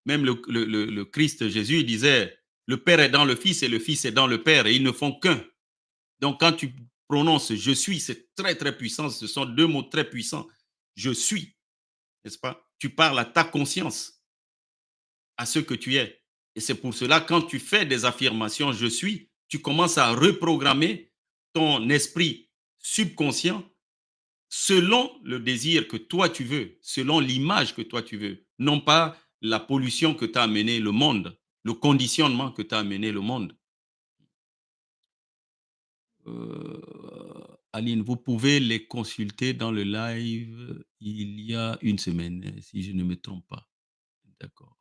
Même le Christ Jésus disait, le Père est dans le Fils et le Fils est dans le Père et ils ne font qu'un. Donc quand tu prononces je suis, c'est très très puissant. Ce sont deux mots très puissants. Je suis, n'est-ce pas? Tu parles à ta conscience, à ce que tu es. Et c'est pour cela, quand tu fais des affirmations je suis, tu commences à reprogrammer ton esprit subconscient selon le désir que toi tu veux, selon l'image que toi tu veux, non pas la pollution que tu as amené le monde, le conditionnement que tu as amené le monde. Aline, vous pouvez les consulter dans le live il y a une semaine, si je ne me trompe pas. D'accord.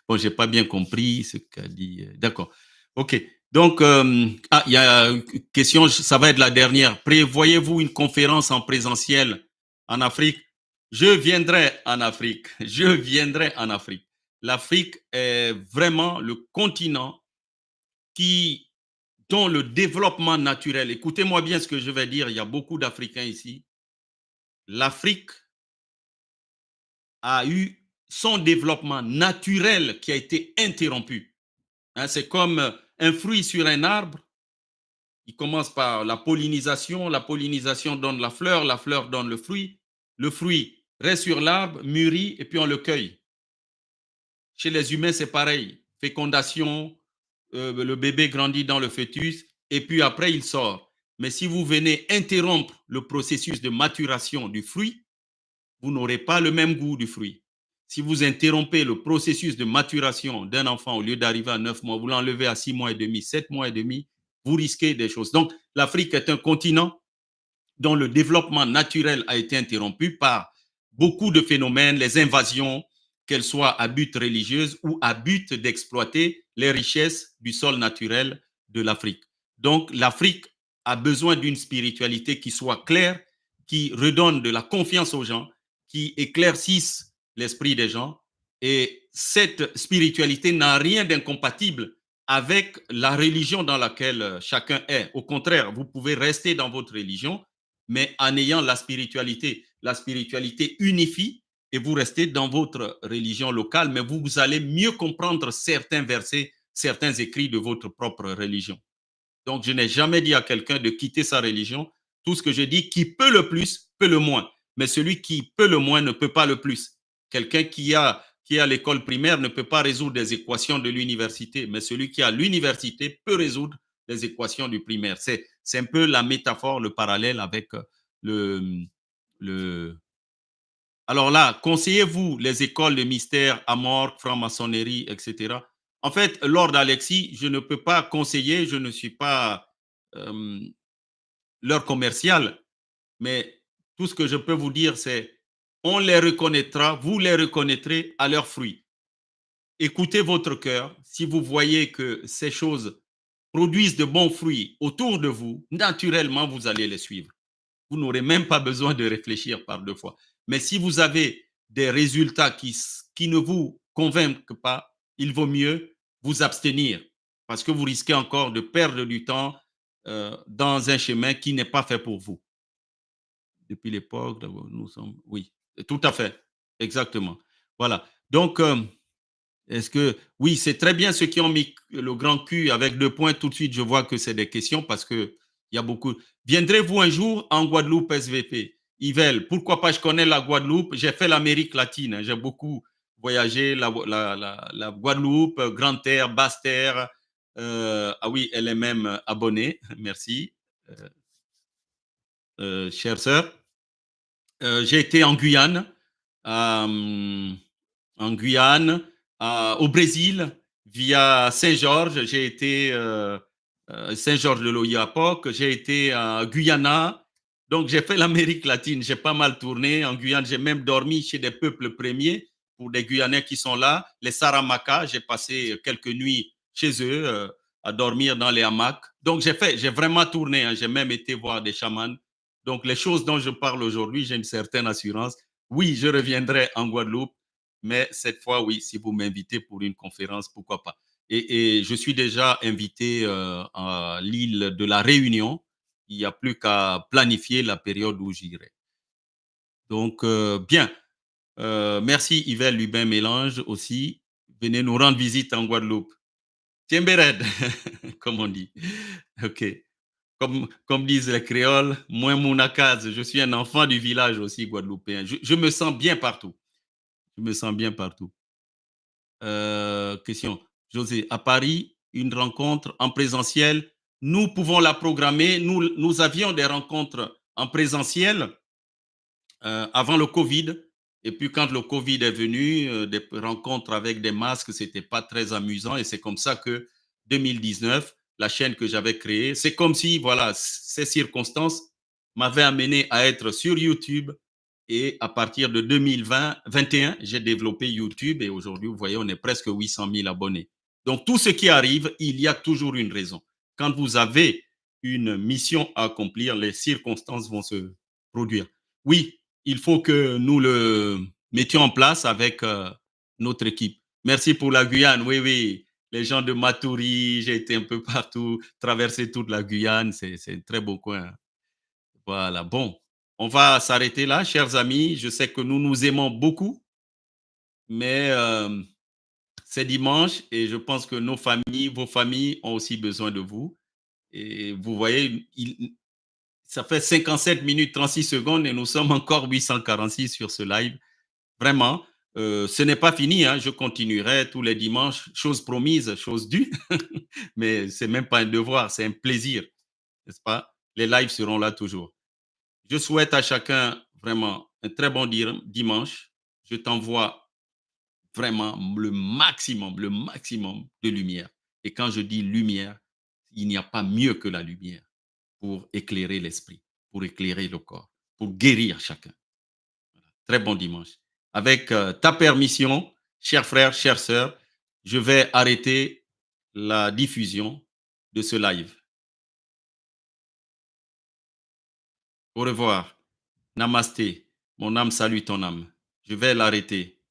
Bon, j'ai pas bien compris ce qu'a dit. D'accord. OK. Donc, il y a une question, ça va être la dernière. Prévoyez-vous une conférence en présentiel en Afrique? Je viendrai en Afrique. Je viendrai en Afrique. L'Afrique est vraiment le continent qui, dont le développement naturel, écoutez-moi bien ce que je vais dire, il y a beaucoup d'Africains ici. L'Afrique a eu son développement naturel qui a été interrompu. Hein, c'est comme un fruit sur un arbre. Il commence par la pollinisation donne la fleur donne le fruit reste sur l'arbre, mûrit et puis on le cueille. Chez les humains, c'est pareil. Fécondation, le bébé grandit dans le fœtus et puis après il sort. Mais si vous venez interrompre le processus de maturation du fruit, vous n'aurez pas le même goût du fruit. Si vous interrompez le processus de maturation d'un enfant, au lieu d'arriver à 9 mois, vous l'enlevez à 6 mois et demi, 7 mois et demi, vous risquez des choses. Donc, l'Afrique est un continent dont le développement naturel a été interrompu par beaucoup de phénomènes, les invasions, qu'elles soient à but religieuse ou à but d'exploiter les richesses du sol naturel de l'Afrique. Donc l'Afrique a besoin d'une spiritualité qui soit claire, qui redonne de la confiance aux gens, qui éclaircisse l'esprit des gens. Et cette spiritualité n'a rien d'incompatible avec la religion dans laquelle chacun est. Au contraire, vous pouvez rester dans votre religion, mais en ayant la spiritualité. La spiritualité unifie et vous restez dans votre religion locale, mais vous allez mieux comprendre certains versets, certains écrits de votre propre religion. Donc, je n'ai jamais dit à quelqu'un de quitter sa religion. Tout ce que je dis, qui peut le plus, peut le moins. Mais celui qui peut le moins ne peut pas le plus. Quelqu'un qui est à l'école primaire ne peut pas résoudre des équations de l'université, mais celui qui est à l'université peut résoudre les équations du primaire. C'est un peu la métaphore, le parallèle avec le, le... Alors là, conseillez-vous les écoles de mystère, Amorque, franc-maçonnerie, etc. En fait, Lord Alexis, je ne peux pas conseiller, je ne suis pas euh, leur commercial, mais tout ce que je peux vous dire, c'est on les reconnaîtra, vous les reconnaîtrez à leurs fruits. Écoutez votre cœur. Si vous voyez que ces choses produisent de bons fruits autour de vous, naturellement, vous allez les suivre. Vous n'aurez même pas besoin de réfléchir par deux fois. Mais si vous avez des résultats qui ne vous convainquent pas, il vaut mieux vous abstenir parce que vous risquez encore de perdre du temps dans un chemin qui n'est pas fait pour vous. Depuis l'époque, nous sommes... Oui, tout à fait. Exactement. Voilà. Donc, est-ce que... Oui, c'est très bien ceux qui ont mis le grand cul avec deux points. Tout de suite, je vois que c'est des questions parce que il y a beaucoup. Viendrez-vous un jour en Guadeloupe SVP? Yvel, pourquoi pas? Je connais la Guadeloupe. J'ai fait l'Amérique latine. J'ai beaucoup voyagé. La Guadeloupe, Grande-Terre, Basse-Terre. Ah oui, elle est même abonnée. Merci, chère sœur. J'ai été en Guyane, euh, au Brésil, via Saint-Georges. J'ai été Saint-Georges de l'Oyapock. J'ai été à Guyana. Donc, j'ai fait l'Amérique latine. J'ai pas mal tourné. En Guyane, j'ai même dormi chez des peuples premiers pour des Guyanais qui sont là. Les Saramacas, j'ai passé quelques nuits chez eux à dormir dans les hamacs. Donc, j'ai vraiment tourné. Hein. J'ai même été voir des chamans. Donc, les choses dont je parle aujourd'hui, j'ai une certaine assurance. Oui, je reviendrai en Guadeloupe, mais cette fois, oui, si vous m'invitez pour une conférence, pourquoi pas. Et je suis déjà invité à l'île de la Réunion. Il n'y a plus qu'à planifier la période où j'irai. Donc, bien. Merci Yves Lubin Mélange aussi. Venez nous rendre visite en Guadeloupe. Tiembered, comme on dit. OK. Comme disent les créoles, moi mounakaz, je suis un enfant du village aussi guadeloupéen. Je me sens bien partout. Je me sens bien partout. Question. José, à Paris, une rencontre en présentiel, nous pouvons la programmer. Nous avions des rencontres en présentiel avant le Covid. Et puis quand le Covid est venu, des rencontres avec des masques, c'était pas très amusant. Et c'est comme ça que 2019, la chaîne que j'avais créée, c'est comme si, voilà, ces circonstances m'avaient amené à être sur YouTube. Et à partir de 2020-21, j'ai développé YouTube et aujourd'hui, vous voyez, on est presque 800 000 abonnés. Donc, tout ce qui arrive, il y a toujours une raison. Quand vous avez une mission à accomplir, les circonstances vont se produire. Oui, il faut que nous le mettions en place avec notre équipe. Merci pour la Guyane. Oui, oui. Les gens de Matoury, j'ai été un peu partout, traversé toute la Guyane. C'est un très beau coin. Voilà. Bon, on va s'arrêter là, chers amis. Je sais que nous nous aimons beaucoup, mais c'est dimanche et je pense que nos familles, vos familles ont aussi besoin de vous. Et vous voyez, ça fait 57 minutes 36 secondes et nous sommes encore 846 sur ce live. Vraiment, ce n'est pas fini. Hein. Je continuerai tous les dimanches. Chose promise, chose due. Mais c'est même pas un devoir, c'est un plaisir, n'est-ce pas? Les lives seront là toujours. Je souhaite à chacun vraiment un très bon dimanche. Je t'envoie vraiment le maximum de lumière. Et quand je dis lumière, il n'y a pas mieux que la lumière pour éclairer l'esprit, pour éclairer le corps, pour guérir chacun. Très bon dimanche. Avec ta permission, chers frères, chères sœurs, je vais arrêter la diffusion de ce live. Au revoir. Namasté. Mon âme salue ton âme. Je vais l'arrêter.